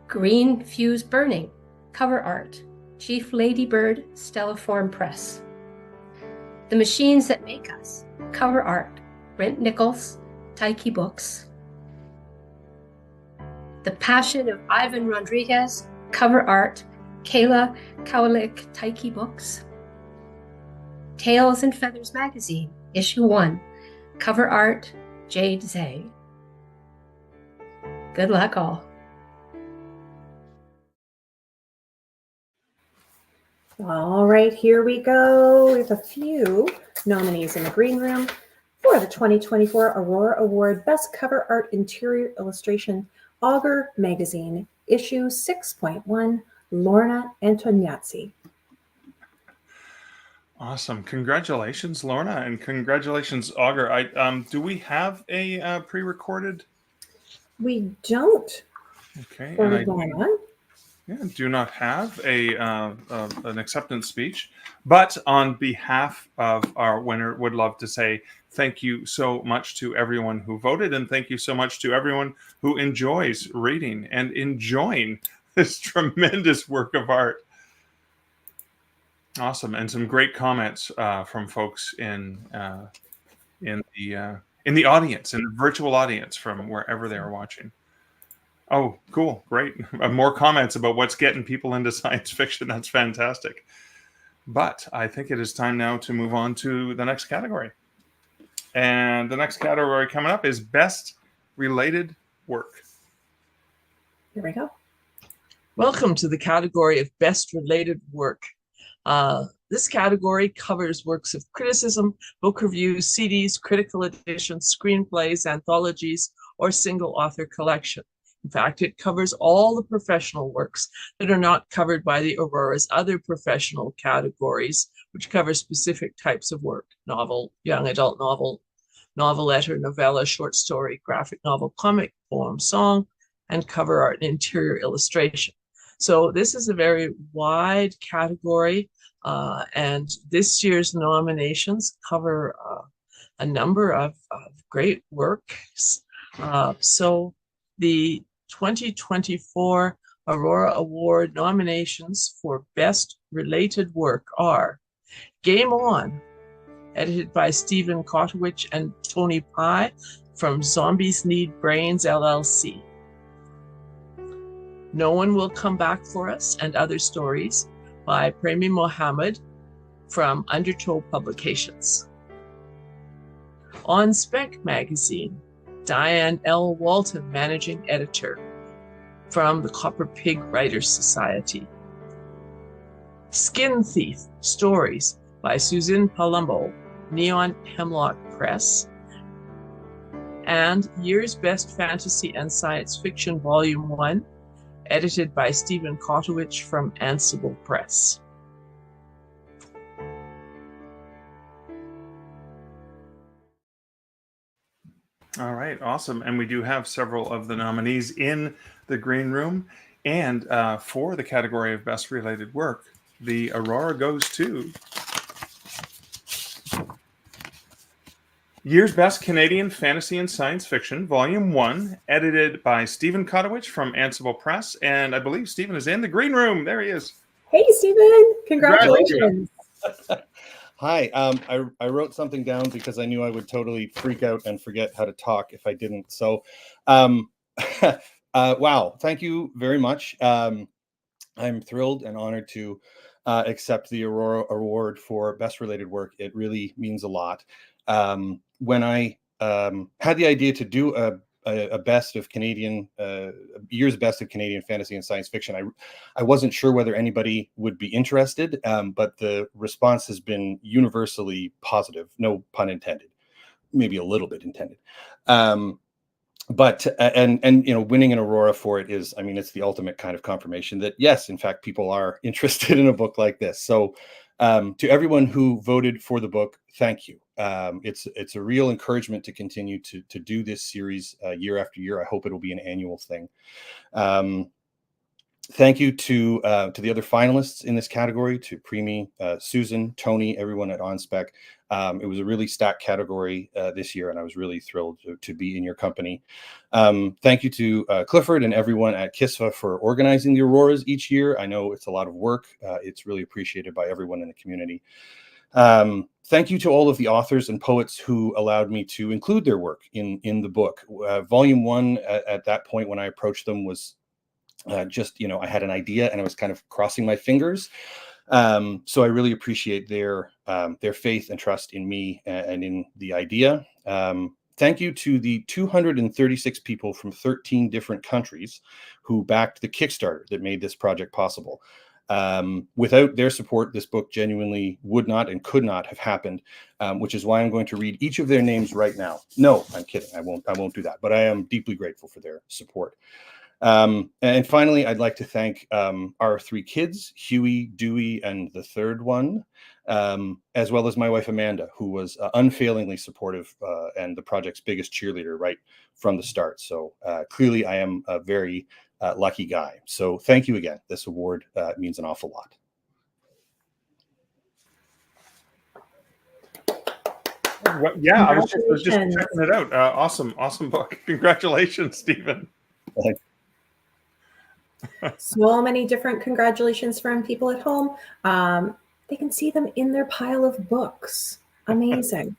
Green Fuse Burning, cover art, Chief Ladybird, Stelliform Press. The Machines That Make Us, cover art, Brent Nichols, Taiki Books. The Passion of Ivan Rodriguez, cover art, Kayla Kowalik, Taiki Books. Tails and Feathers Magazine, issue 1, cover art, Jade Zhang. Good luck all. All right, here we go. We have a few nominees in the green room. for the 2024 Aurora Award Best Cover Art Interior Illustration, Augur Magazine, issue 6.1, Lorna Antoniazzi. Awesome. Congratulations, Lorna, and congratulations, Augur. Do we have a pre-recorded? We don't. Okay. Or And going on. Yeah, do not have an acceptance speech, but on behalf of our winner, would love to say thank you so much to everyone who voted, and thank you so much to everyone who enjoys reading and enjoying this tremendous work of art. Awesome, and some great comments from folks in the audience, in the virtual audience from wherever they are watching. Oh, cool. Great. More comments about what's getting people into science fiction. That's fantastic. But I think it is time now to move on to the next category. And the next category coming up is Best Related Work. Here we go. Welcome to the category of Best Related Work. This category covers works of criticism, book reviews, CDs, critical editions, screenplays, anthologies, or single author collection. In fact, it covers all the professional works that are not covered by the Aurora's other professional categories, which cover specific types of work: novel, young adult novel, novelette or novella, short story, graphic novel, comic, poem, song, and cover art and interior illustration. So this is a very wide category, and this year's nominations cover a number of great works. So the 2024 Aurora Award nominations for Best Related Work are Game On, edited by Stephen Kotowich and Tony Pye from Zombies Need Brains, LLC. No One Will Come Back for Us and Other Stories by Premi Mohammed from Undertow Publications. On Spec Magazine, Diane L. Walton, Managing Editor from the Copper Pig Writers Society. Skin Thief Stories by Suzanne Palumbo, Neon Hemlock Press. And Year's Best Fantasy and Science Fiction Volume 1, edited by Stephen Kotowich from Ansible Press. All right, awesome. And we do have several of the nominees in the green room. And for the category of Best Related Work, the Aurora goes to Year's Best Canadian Fantasy and Science Fiction, Volume 1, edited by Stephen Kotowich from Ansible Press. And I believe Stephen is in the green room. There he is. Hey, Stephen. Congratulations. Hi. I wrote something down because I knew I would totally freak out and forget how to talk if I didn't. So, wow. Thank you very much. I'm thrilled and honored to accept the Aurora Award for Best Related Work. It really means a lot. When I had the idea to do a best of Canadian, year's best of Canadian fantasy and science fiction, I wasn't sure whether anybody would be interested, but the response has been universally positive, no pun intended, maybe a little bit intended. But you know, winning an Aurora for it is, I mean, it's the ultimate kind of confirmation that yes, in fact, people are interested in a book like this. So to everyone who voted for the book, thank you. It's a real encouragement to continue to do this series year after year. I hope it'll be an annual thing. Thank you to the other finalists in this category, to Premi, Susan, Tony, everyone at OnSpec. It was a really stacked category this year, and I was really thrilled to be in your company. Thank you to Clifford and everyone at KISFA for organizing the Auroras each year. I know it's a lot of work. It's really appreciated by everyone in the community. Thank you to all of the authors and poets who allowed me to include their work in the book. Volume 1 at that point when I approached them was just, you know, I had an idea and I was kind of crossing my fingers. So I really appreciate their faith and trust in me and in the idea. Thank you to the 236 people from 13 different countries who backed the Kickstarter that made this project possible. Without their support, this book genuinely would not and could not have happened, which is why I'm going to read each of their names right now. No, I'm kidding. I won't do that. But I am deeply grateful for their support. And finally, I'd like to thank our 3 kids, Huey, Dewey, and the third one, as well as my wife, Amanda, who was unfailingly supportive and the project's biggest cheerleader right from the start. So clearly, I am a very lucky guy. So thank you again. This award means an awful lot. Well, yeah, I was just checking it out. Awesome book. Congratulations, Stephen. So many different congratulations from people at home. They can see them in their pile of books. Amazing.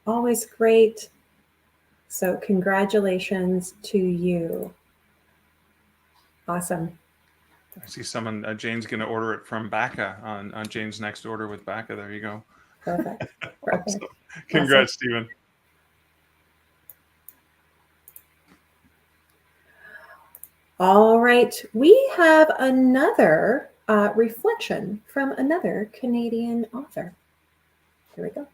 Always great. So congratulations to you. Awesome. I see someone, Jane's going to order it from Bacca on Jane's next order with Bacca. There you go. Perfect. Awesome. Congrats, Stephen. All right, we have another reflection from another Canadian author. Here we go.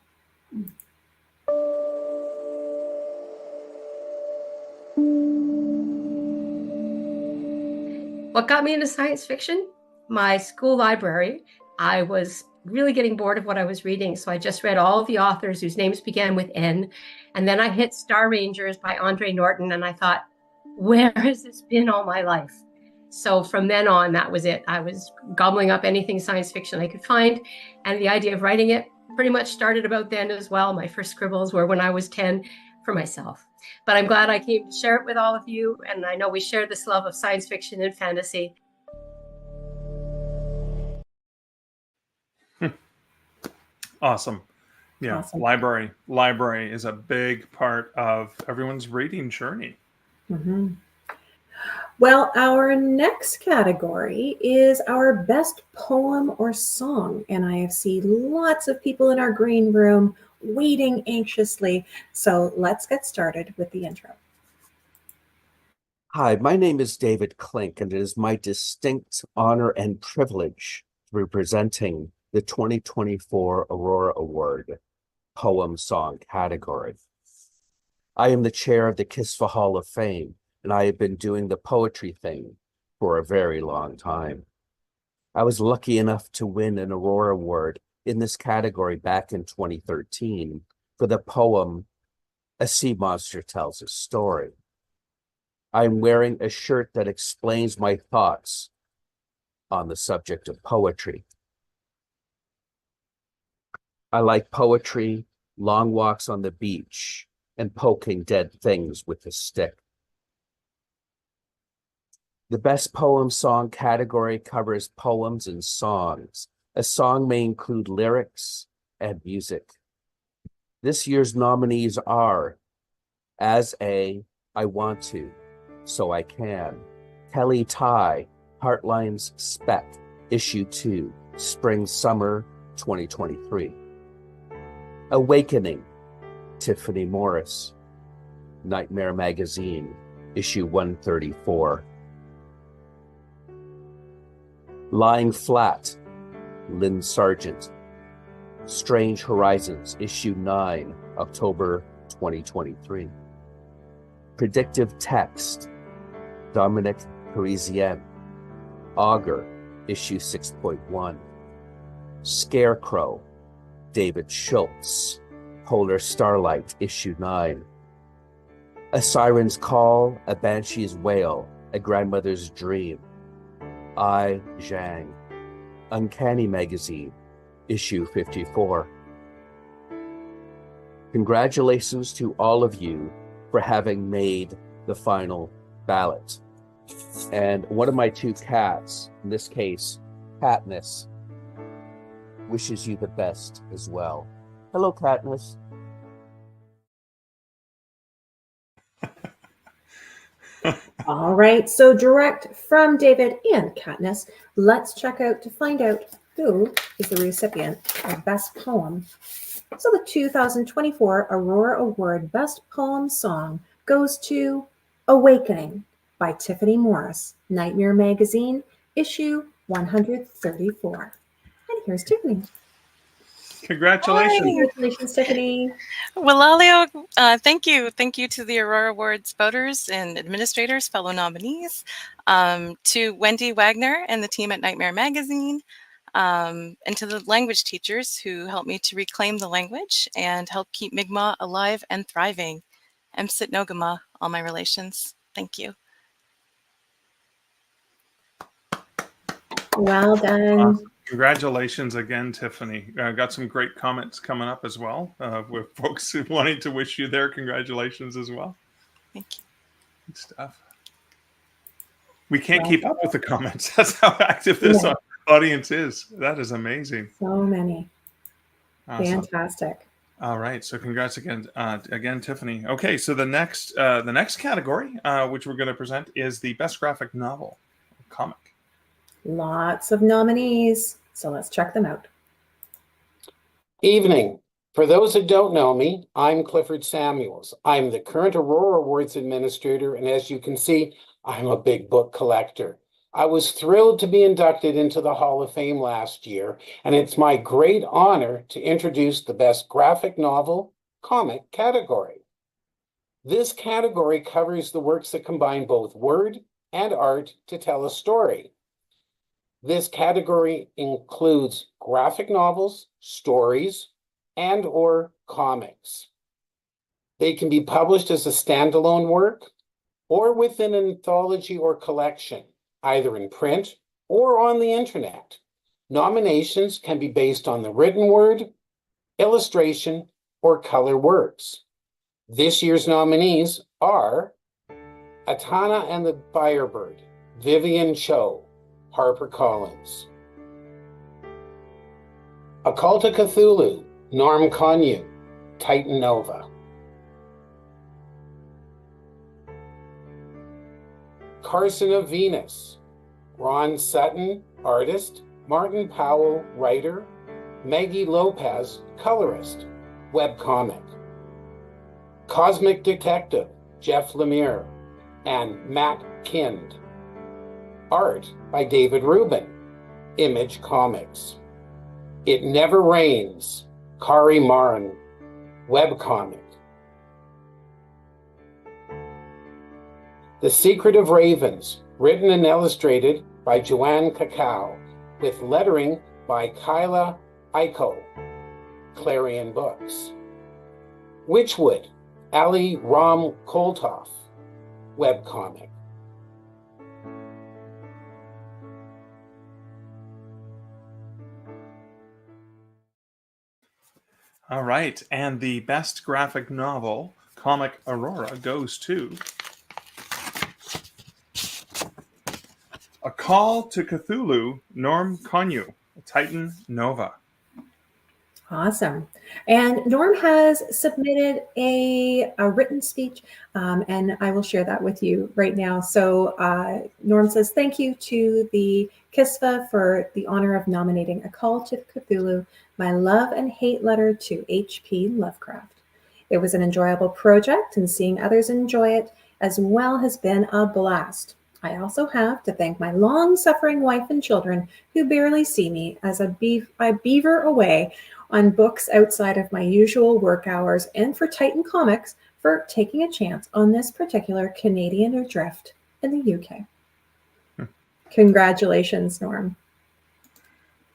What got me into science fiction? My school library. I was really getting bored of what I was reading, so I just read all of the authors whose names began with N. And then I hit Star Rangers by Andre Norton, and I thought, where has this been all my life? So from then on, that was it. I was gobbling up anything science fiction I could find. And the idea of writing it pretty much started about then as well. My first scribbles were when I was 10 for myself. But I'm glad I came to share it with all of you. And I know we share this love of science fiction and fantasy. Awesome. Yeah, Awesome. Library is a big part of everyone's reading journey. Mm-hmm. Well, our next category is our best poem or song. And I have seen lots of people in our green room waiting anxiously. So let's get started with the intro. Hi, my name is David Klink, and it is my distinct honor and privilege to be presenting the 2024 Aurora Award Poem Song category. I am the chair of the CSFFA Hall of Fame, and I have been doing the poetry thing for a very long time. I was lucky enough to win an Aurora Award in this category back in 2013 for the poem A Sea Monster Tells a Story. I'm wearing a shirt that explains my thoughts on the subject of poetry. I like poetry, long walks on the beach, and poking dead things with a stick. The Best Poem Song category covers poems and songs. A song may include lyrics and music. This year's nominees are As A, I Want To, So I Can, Kelly Ty, Heartlines Spec, Issue 2, Spring Summer 2023. Awakening, Tiffany Morris, Nightmare Magazine, Issue 134. Lying Flat, Lynn Sargent, Strange Horizons, Issue 9, October 2023. Predictive Text, Dominic Parisienne, Augur, Issue 6.1. Scarecrow, David Schultz, Polar Starlight, Issue 9. A Siren's Call, A Banshee's Wail, A Grandmother's Dream, I, Zhang, Uncanny Magazine, Issue 54. Congratulations to all of you for having made the final ballot. And one of my 2 cats, in this case, Katniss, wishes you the best as well. Hello, Katniss. All right, so direct from David and Katniss, let's check out to find out who is the recipient of Best Poem. So the 2024 Aurora Award Best Poem Song goes to Awakening by Tiffany Morris, Nightmare Magazine, Issue 134. And here's Tiffany. Congratulations. Congratulations, Tiffany. Well, Lalio, thank you. Thank you to the Aurora Awards voters and administrators, fellow nominees, to Wendy Wagner and the team at Nightmare Magazine, and to the language teachers who helped me to reclaim the language and help keep Mi'kmaq alive and thriving. Emsit Nogama, all my relations. Thank you. Well done. Congratulations again, Tiffany. Got some great comments coming up as well with folks wanting to wish you their congratulations as well. Thank you. Good stuff. We can't keep up with the comments. That's how active this audience is. That is amazing. So many. Awesome. Fantastic. All right. So congrats again, Tiffany. Okay. So the next category, which we're going to present, is the best graphic novel comic. Lots of nominees, so let's check them out. Evening. For those that don't know me, I'm Clifford Samuels. I'm the current Aurora Awards administrator, and as you can see, I'm a big book collector. I was thrilled to be inducted into the Hall of Fame last year, and it's my great honor to introduce the best graphic novel comic category. This category covers the works that combine both word and art to tell a story. This category includes graphic novels, stories, and/or comics. They can be published as a standalone work or within an anthology or collection, either in print or on the internet. Nominations can be based on the written word, illustration, or color works. This year's nominees are Atana and the Firebird, Vivian Cho, HarperCollins. A Call to Cthulhu, Norm Conyu, Titan Nova. Carson of Venus, Ron Sutton, artist, Martin Powell, writer, Maggie Lopez, colorist, webcomic. Cosmic Detective, Jeff Lemire and Matt Kind. Art by David Rubin, Image Comics. It Never Rains, Kari Marin, webcomic. The Secret of Ravens, written and illustrated by Joanne Cacao, with lettering by Kyla Aiko, Clarion Books. Witchwood, Ali Ram Koltoff, webcomic. All right. And the best graphic novel comic Aurora goes to A Call to Cthulhu, Norm Conyu, Titan Nova. Awesome. And Norm has submitted a written speech, and I will share that with you right now. So Norm says, thank you to the CSFFA for the honor of nominating A Call to Cthulhu, my love and hate letter to H.P. Lovecraft. It was an enjoyable project, and seeing others enjoy it as well has been a blast. I also have to thank my long-suffering wife and children who barely see me as I beaver away on books outside of my usual work hours, and for Titan Comics for taking a chance on this particular Canadian Adrift in the UK. Congratulations, Norm.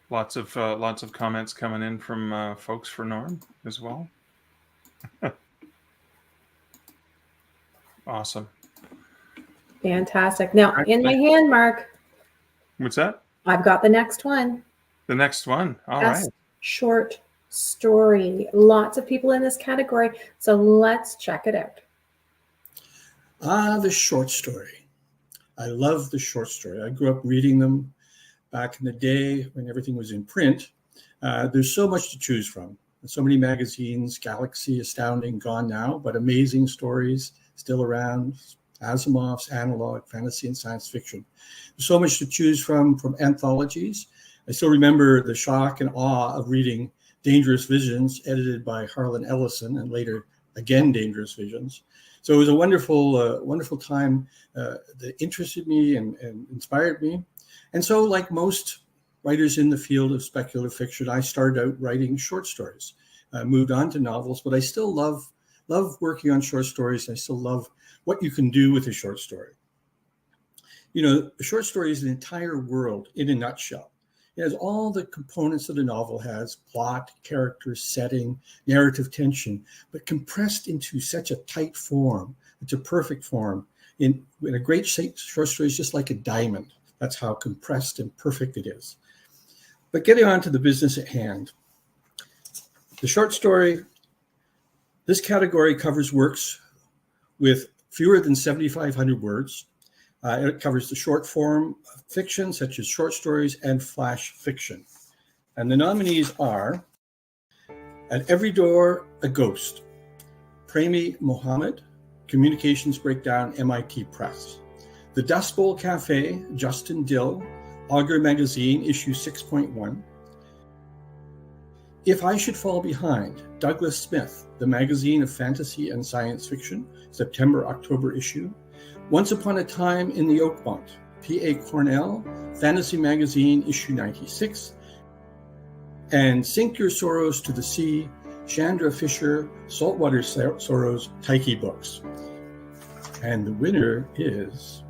Lots of comments coming in from folks for Norm as well. Awesome. Fantastic. Now, in my hand, Mark. What's that? I've got the next one. The next one. All Best right. Short story. Lots of people in this category, so let's check it out. The short story. I love the short story. I grew up reading them back in the day when everything was in print. There's so much to choose from. So many magazines, Galaxy, Astounding, gone now, but amazing stories still around. Asimov's analog, fantasy, and science fiction. There's so much to choose from anthologies. I still remember the shock and awe of reading Dangerous Visions, edited by Harlan Ellison, and later again Dangerous Visions. So it was a wonderful, wonderful time that interested me and inspired me. And so, like most writers in the field of speculative fiction, I started out writing short stories. I moved on to novels, but I still love working on short stories. I still love what you can do with a short story. You know, a short story is an entire world in a nutshell. It has all the components that a novel has: plot, characters, setting, narrative tension, but compressed into such a tight form. It's a perfect form. In a great short story is just like a diamond. That's how compressed and perfect it is. But getting on to the business at hand. The short story, this category covers works with fewer than 7,500 words. It covers the short form fiction, such as short stories and flash fiction. And the nominees are At Every Door, A Ghost, Premi Mohammed, Communications Breakdown, MIT Press. The Dust Bowl Cafe, Justin Dill, Augur Magazine, issue 6.1. If I Should Fall Behind, Douglas Smith, the Magazine of Fantasy and Science Fiction, September-October issue. Once Upon a Time in the Oakmont, P.A. Cornell, Fantasy Magazine, issue 96. And Sink Your Sorrows to the Sea, Chandra Fisher, Saltwater Sorrows, Tyche Books. And the winner is...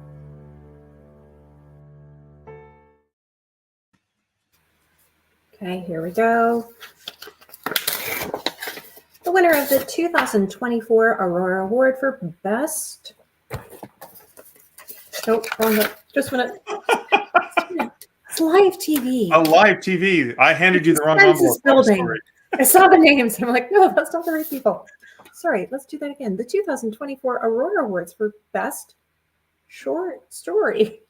Okay, here we go. The winner of the 2024 Aurora Award for Best... Nope, wrong one. Just when it's live TV. A live TV. I handed you the wrong envelope. Building. I saw the names. I'm like, no, that's not the right people. Sorry, let's do that again. The 2024 Aurora Awards for Best Short Story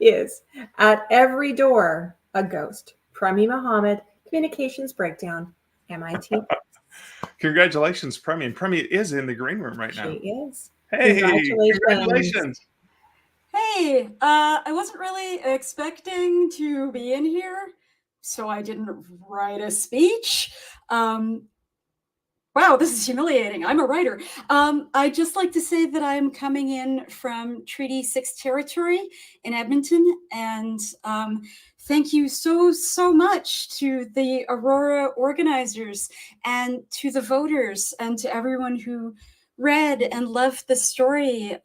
is At Every Door, A Ghost, Premi Mohammed, Communications Breakdown, MIT. Congratulations, Premi. And Premi is in the green room right now. She is. Hey, Congratulations. Hey, I wasn't really expecting to be in here, so I didn't write a speech. Wow, this is humiliating. I'm a writer. I'd just like to say that I'm coming in from Treaty 6 territory in Edmonton, and thank you so much to the Aurora organizers and to the voters and to everyone who read and loved the story.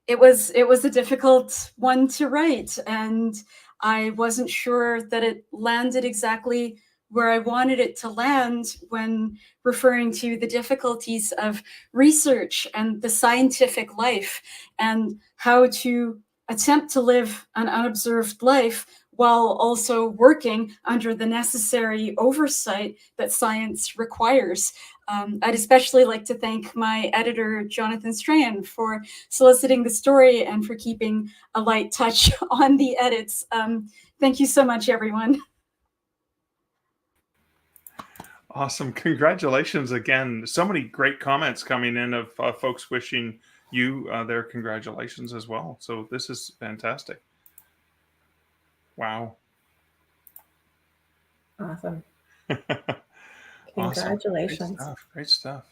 It was a difficult one to write, and I wasn't sure that it landed exactly where I wanted it to land when referring to the difficulties of research and the scientific life and how to attempt to live an unobserved life while also working under the necessary oversight that science requires. I'd especially like to thank my editor, Jonathan Strahan, for soliciting the story and for keeping a light touch on the edits. Thank you so much, everyone. Awesome. Congratulations again. So many great comments coming in of folks wishing you their congratulations as well. So this is fantastic. Wow. Awesome. Awesome. Congratulations. Great stuff.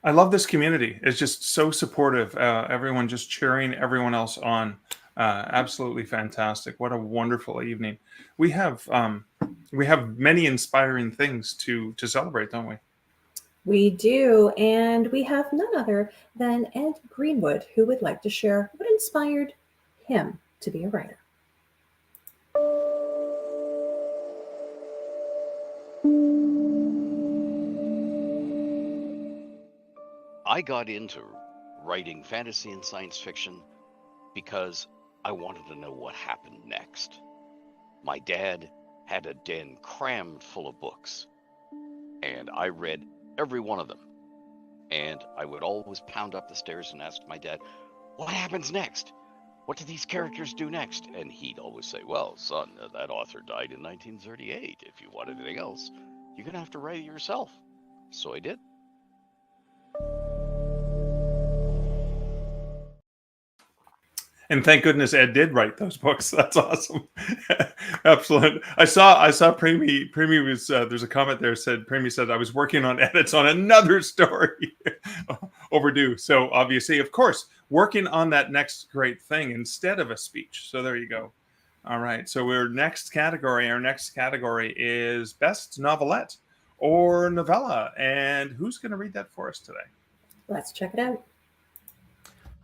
I love this community. It's just so supportive. Everyone just cheering everyone else on. Absolutely fantastic. What a wonderful evening. We have many inspiring things to celebrate, don't we? We do, and we have none other than Ed Greenwood, who would like to share what inspired him to be a writer. I got into writing fantasy and science fiction because I wanted to know what happened next. My dad had a den crammed full of books, and I read every one of them. And I would always pound up the stairs and ask my dad, what happens next? What do these characters do next? And he'd always say, well, son, that author died in 1938. If you want anything else, you're going to have to write it yourself. So I did. And thank goodness Ed did write those books. That's awesome. Excellent. I saw Premi was there's a comment there said Premi said I was working on edits on another story. Overdue. So obviously, of course, working on that next great thing instead of a speech. So there you go. All right. So our next category is Best Novelette or Novella. And who's going to read that for us today? Let's check it out.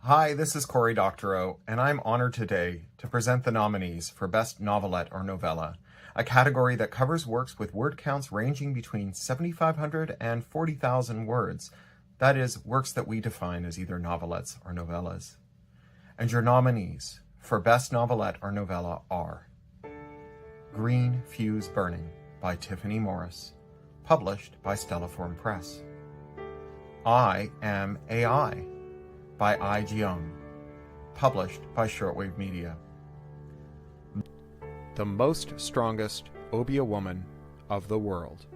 Hi, this is Cory Doctorow, and I'm honored today to present the nominees for Best Novelette or Novella, a category that covers works with word counts ranging between 7,500 and 40,000 words. That is, works that we define as either novelettes or novellas. And your nominees for Best Novelette or Novella are Green Fuse Burning by Tiffany Morris, published by Stelliform Press. I Am AI by I. Jiang, published by Shortwave Media. The Most Strongest Obia Woman of the World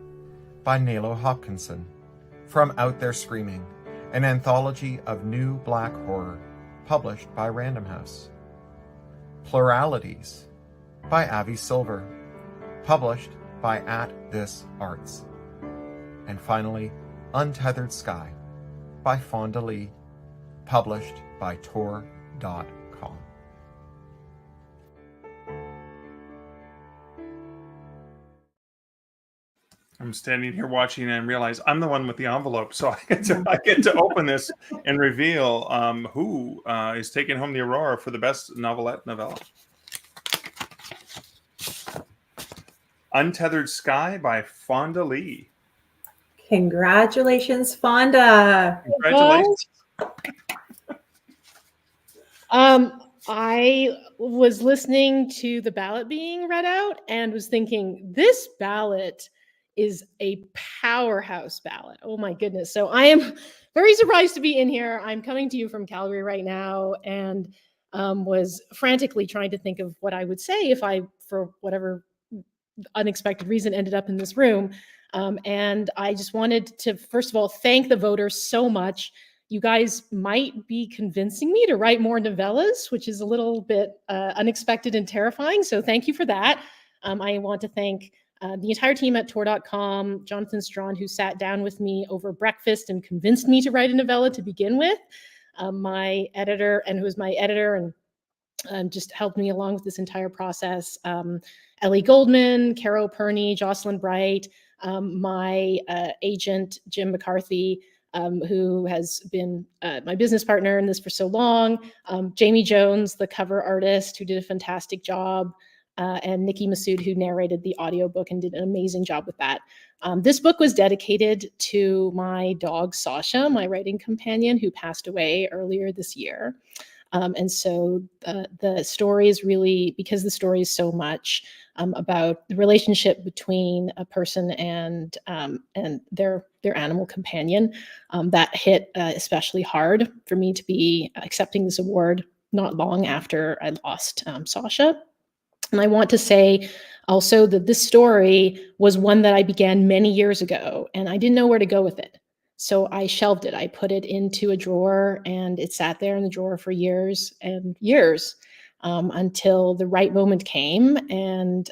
by Nalo Hopkinson, from Out There Screaming, an anthology of new black horror, published by Random House. Pluralities by Avi Silver, published by At This Arts. And finally, Untethered Sky by Fonda Lee, published by Tor.com. I'm standing here watching and realize I'm the one with the envelope, so I get to open this and reveal who is taking home the Aurora for the Best Novelette Novella. Untethered Sky by Fonda Lee. Congratulations, Fonda. Congratulations. I was listening to the ballot being read out and was thinking, this ballot is a powerhouse ballot. Oh my goodness. So I am very surprised to be in here. I'm coming to you from Calgary right now and was frantically trying to think of what I would say if I, for whatever unexpected reason, ended up in this room. And I just wanted to, first of all, thank the voters so much. You guys might be convincing me to write more novellas, which is a little bit unexpected and terrifying. So thank you for that. I want to thank the entire team at Tor.com, Jonathan Strawn, who sat down with me over breakfast and convinced me to write a novella to begin with. My editor, and who was my editor and just helped me along with this entire process. Ellie Goldman, Caro Perney, Jocelyn Bright, my agent, Jim McCarthy, who has been my business partner in this for so long, Jamie Jones, the cover artist, who did a fantastic job, and Nikki Masood, who narrated the audiobook and did an amazing job with that. This book was dedicated to my dog, Sasha, my writing companion, who passed away earlier this year. And so the story is really, because the story is so much about the relationship between a person and their animal companion, that hit especially hard for me to be accepting this award not long after I lost Sasha. And I want to say also that this story was one that I began many years ago, and I didn't know where to go with it. So I shelved it. I put it into a drawer, and it sat there in the drawer for years and years until the right moment came. And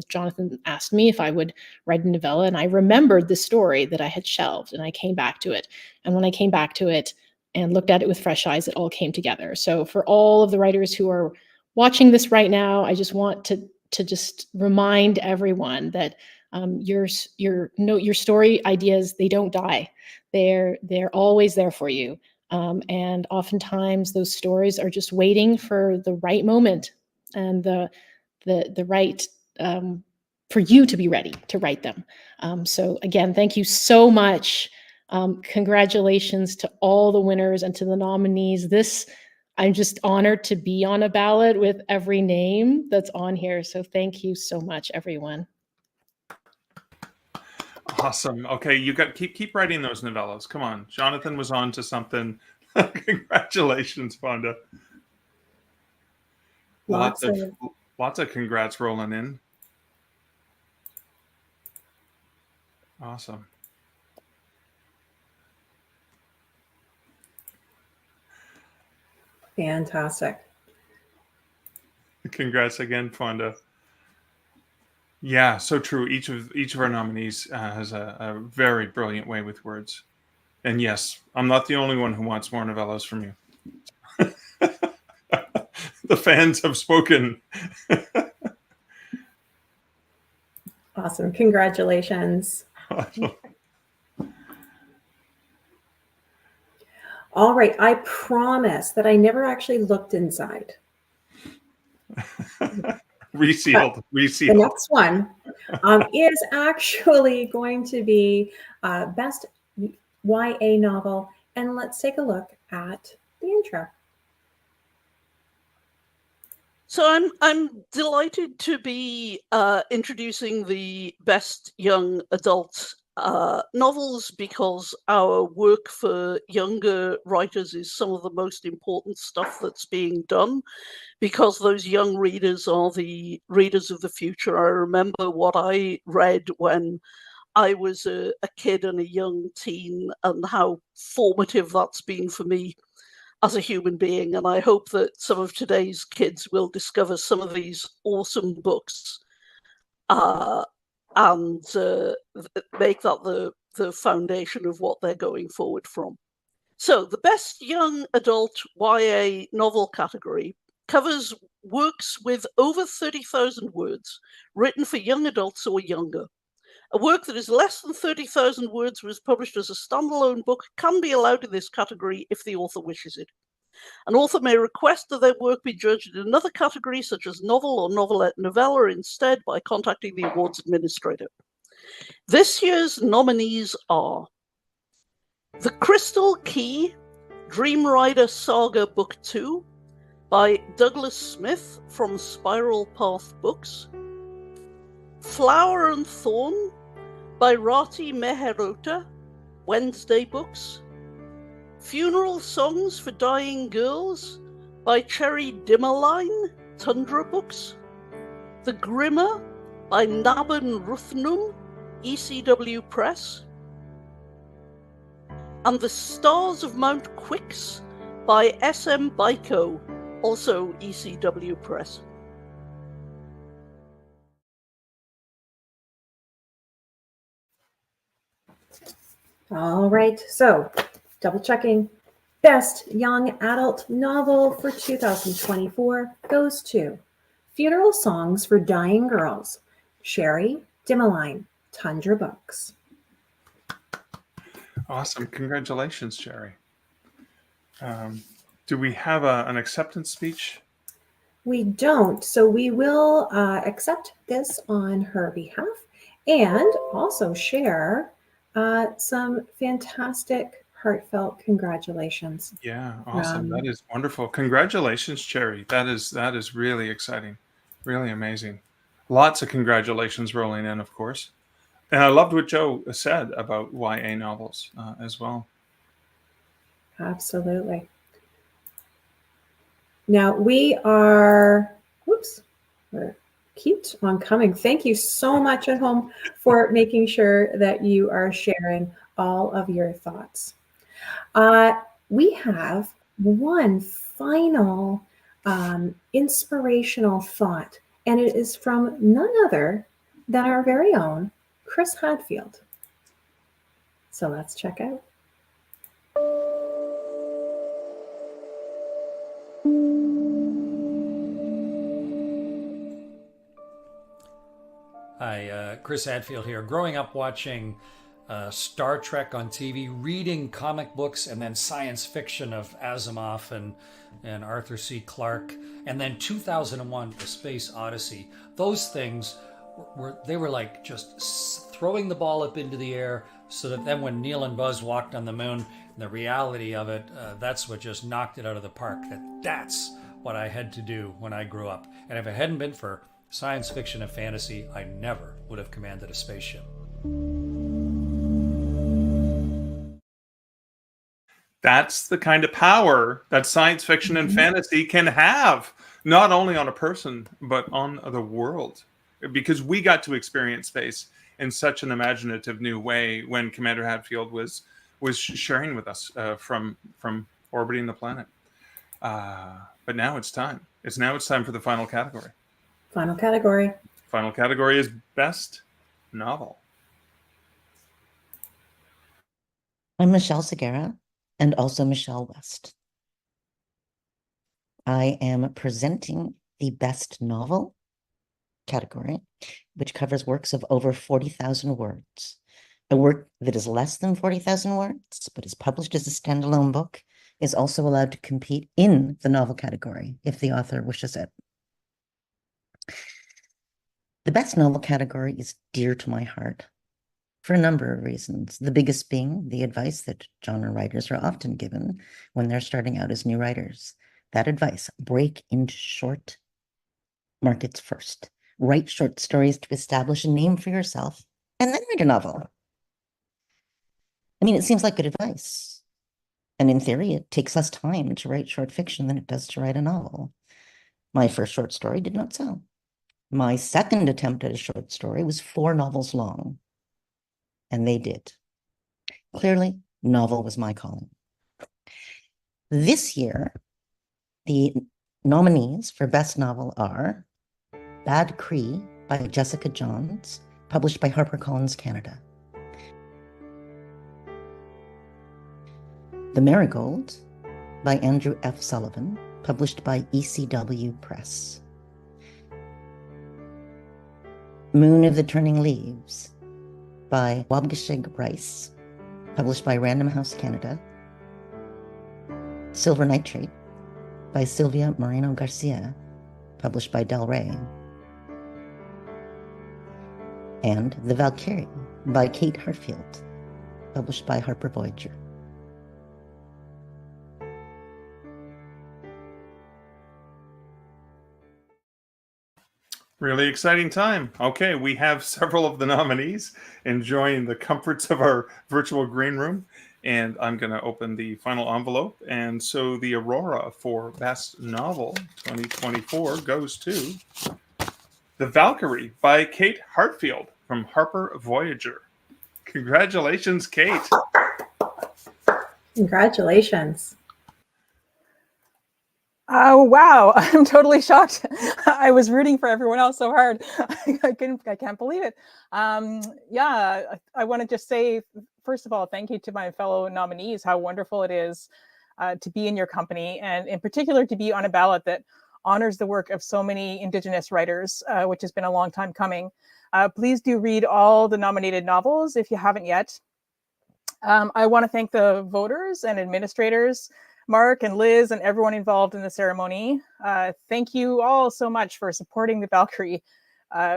Jonathan asked me if I would write a novella, and I remembered the story that I had shelved, and I came back to it. And when I came back to it and looked at it with fresh eyes, it all came together. So for all of the writers who are watching this right now, I just want to just remind everyone that your story ideas, they don't die. They're always there for you. And oftentimes those stories are just waiting for the right moment and the right for you to be ready to write them. So again, thank you so much. Congratulations to all the winners and to the nominees. I'm just honored to be on a ballot with every name that's on here. So thank you so much, everyone. Awesome. Okay, you got keep writing those novellas. Come on, Jonathan was on to something. Congratulations, Fonda. Lots of congrats rolling in. Awesome. Fantastic. Congrats again, Fonda. Yeah, so true. Each of our nominees has a very brilliant way with words. And yes, I'm not the only one who wants more novellas from you. The fans have spoken. Awesome. Congratulations. All right. I promise that I never actually looked inside. Resealed. The next one is actually going to be best YA novel. And let's take a look at the intro. So I'm delighted to be introducing the best young adult novels, because our work for younger writers is some of the most important stuff that's being done, because those young readers are the readers of the future. I remember what I read when I was a kid and a young teen, and how formative that's been for me as a human being. And I hope that some of today's kids will discover some of these awesome books and make that the foundation of what they're going forward from. So the best young adult YA novel category covers works with over 30,000 words written for young adults or younger. A work that is less than 30,000 words was published as a standalone book can be allowed in this category if the author wishes it. An author may request that their work be judged in another category, such as novel or novelette novella, instead by contacting the awards administrator. This year's nominees are The Crystal Key, Dream Rider Saga Book 2 by Douglas Smith from Spiral Path Books, Flower and Thorn by Rati Meherota, Wednesday Books, Funeral Songs for Dying Girls by Cherry Dimmerline, Tundra Books, The Grimmer by Naban Ruthnum, ECW Press, and The Stars of Mount Quix by SM Baiko, also ECW Press. All right, so double checking. Best Young Adult Novel for 2024 goes to Funeral Songs for Dying Girls, Sherry Dimmeline, Tundra Books. Awesome. Congratulations, Jerry. Do we have an acceptance speech? We don't, so we will accept this on her behalf and also share some fantastic, heartfelt congratulations. Yeah, awesome. That is wonderful. Congratulations, Cherry. That is really exciting, really amazing. Lots of congratulations rolling in, of course. And I loved what Jo said about YA novels as well. Absolutely. Now we are, we're cute on coming. Thank you so much at home for making sure that you are sharing all of your thoughts. We have one final inspirational thought, and it is from none other than our very own Chris Hadfield. So let's check out. Hi, Chris Hadfield here. Growing up watching Star Trek on TV, reading comic books, and then science fiction of Asimov and Arthur C. Clarke, and then 2001: A Space Odyssey. Those things were like just throwing the ball up into the air, so that then when Neil and Buzz walked on the moon, the reality of it, that's what just knocked it out of the park. That's what I had to do when I grew up. And if it hadn't been for science fiction and fantasy, I never would have commanded a spaceship. That's the kind of power that science fiction and fantasy can have, not only on a person, but on the world. Because we got to experience space in such an imaginative new way when Commander Hadfield was sharing with us from orbiting the planet. But now it's time. It's time for the final category. Final category. Final category is Best Novel. I'm Michelle Segura, and also Michelle West. I am presenting the Best Novel category, which covers works of over 40,000 words. A work that is less than 40,000 words, but is published as a standalone book, is also allowed to compete in the novel category if the author wishes it. The Best Novel category is dear to my heart for a number of reasons, the biggest being the advice that genre writers are often given when they're starting out as new writers. That advice: break into short markets first. Write short stories to establish a name for yourself, and then write a novel. I mean, it seems like good advice. And in theory, it takes less time to write short fiction than it does to write a novel. My first short story did not sell. My second attempt at a short story was 4 novels long, and they did. Clearly, novel was my calling. This year, the nominees for Best Novel are Bad Cree by Jessica Johns, published by HarperCollins Canada. The Marigold by Andrew F. Sullivan, published by ECW Press. Moon of the Turning Leaves by Wabgashig Rice, published by Random House Canada. Silver Nitrate by Sylvia Moreno Garcia, published by Del Rey. And The Valkyrie by Kate Hadfield, published by Harper Voyager. Really exciting time. Okay, we have several of the nominees enjoying the comforts of our virtual green room, and I'm going to open the final envelope. And so the Aurora for Best Novel 2024 goes to The Valkyrie by Kate Hadfield from Harper Voyager. Congratulations, Kate. Congratulations. Oh, wow. I'm totally shocked. I was rooting for everyone else so hard. I can't believe it. Yeah, I want to just say, first of all, thank you to my fellow nominees. How wonderful it is to be in your company, and in particular to be on a ballot that honors the work of so many Indigenous writers, which has been a long time coming. Please do read all the nominated novels if you haven't yet. I want to thank the voters and administrators, Mark and Liz and everyone involved in the ceremony. Thank you all so much for supporting the Valkyrie,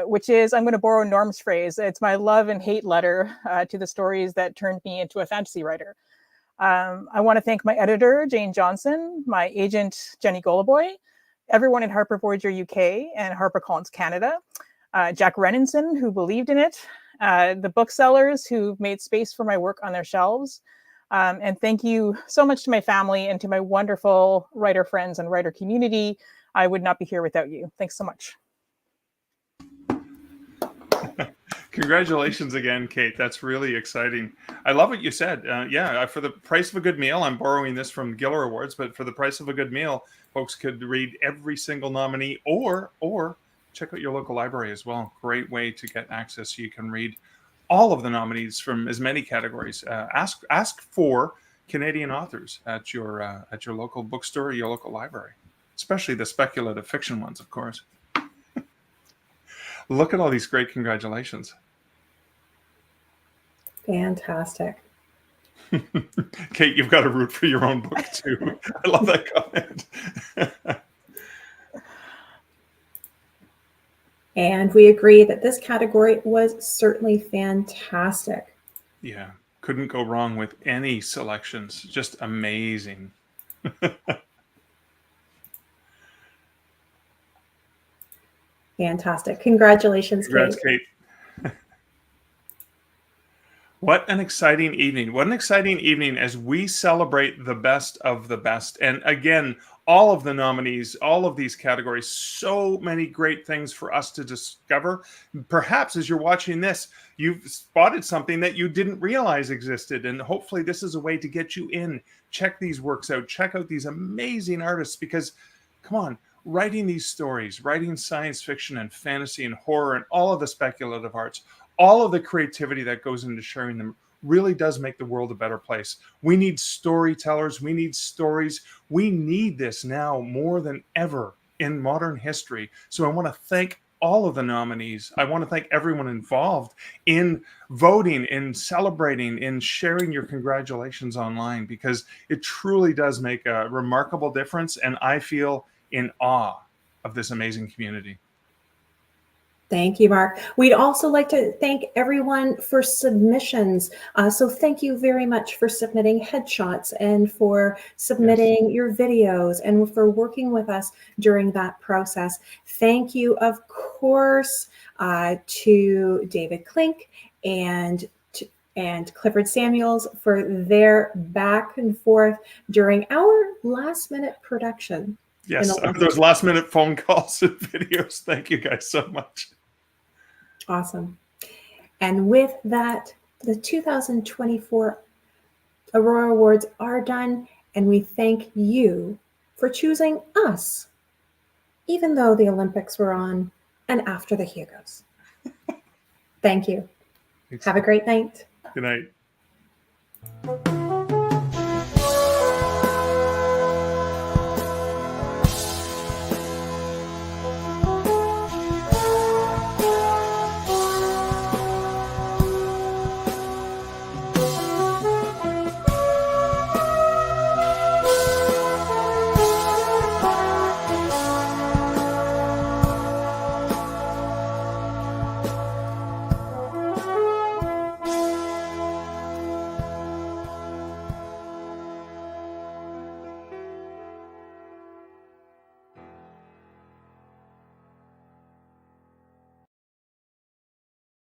which is, I'm going to borrow Norm's phrase, it's my love and hate letter to the stories that turned me into a fantasy writer. I want to thank my editor, Jane Johnson, my agent, Jenny Goloboy, everyone in Harper Voyager UK and HarperCollins Canada, Jack Renninson, who believed in it, the booksellers who made space for my work on their shelves. And thank you so much to my family and to my wonderful writer friends and writer community. I would not be here without you. Thanks so much. Congratulations again, Kate. That's really exciting. I love what you said. Yeah, for the price of a good meal, I'm borrowing this from Giller Awards, but for the price of a good meal, folks could read every single nominee or check out your local library as well. Great way to get access so you can read all of the nominees from as many categories. Ask for Canadian authors at your local bookstore or your local library, especially the speculative fiction ones, of course. Look at all these great congratulations. Fantastic. Kate, you've got to root for your own book too. I love that comment. And we agree that this category was certainly fantastic. Yeah, couldn't go wrong with any selections. Just amazing. Fantastic. Congratulations, Congrats, Kate. Kate. What an exciting evening. What an exciting evening as we celebrate the best of the best. And again, all of the nominees, all of these categories, so many great things for us to discover. Perhaps as you're watching this, you've spotted something that you didn't realize existed. And hopefully this is a way to get you in. Check these works out. Check out these amazing artists because, come on, writing these stories, writing science fiction and fantasy and horror and all of the speculative arts, all of the creativity that goes into sharing them really does make the world a better place. We need storytellers. We need stories. We need this now more than ever in modern history. So I want to thank all of the nominees. I want to thank everyone involved in voting, in celebrating, in sharing your congratulations online, because it truly does make a remarkable difference. And I feel in awe of this amazing community. Thank you, Mark. We'd also like to thank everyone for submissions. So thank you very much for submitting headshots and for submitting your videos and for working with us during that process. Thank you, of course, to David Klink and Clifford Samuels for their back and forth during our last minute production. Yes, those last minute phone calls and videos. Thank you guys so much. Awesome. And with that, the 2024 Aurora Awards are done, and we thank you for choosing us, even though the Olympics were on and after the Hugos. Thank you. Have a great night. Good night.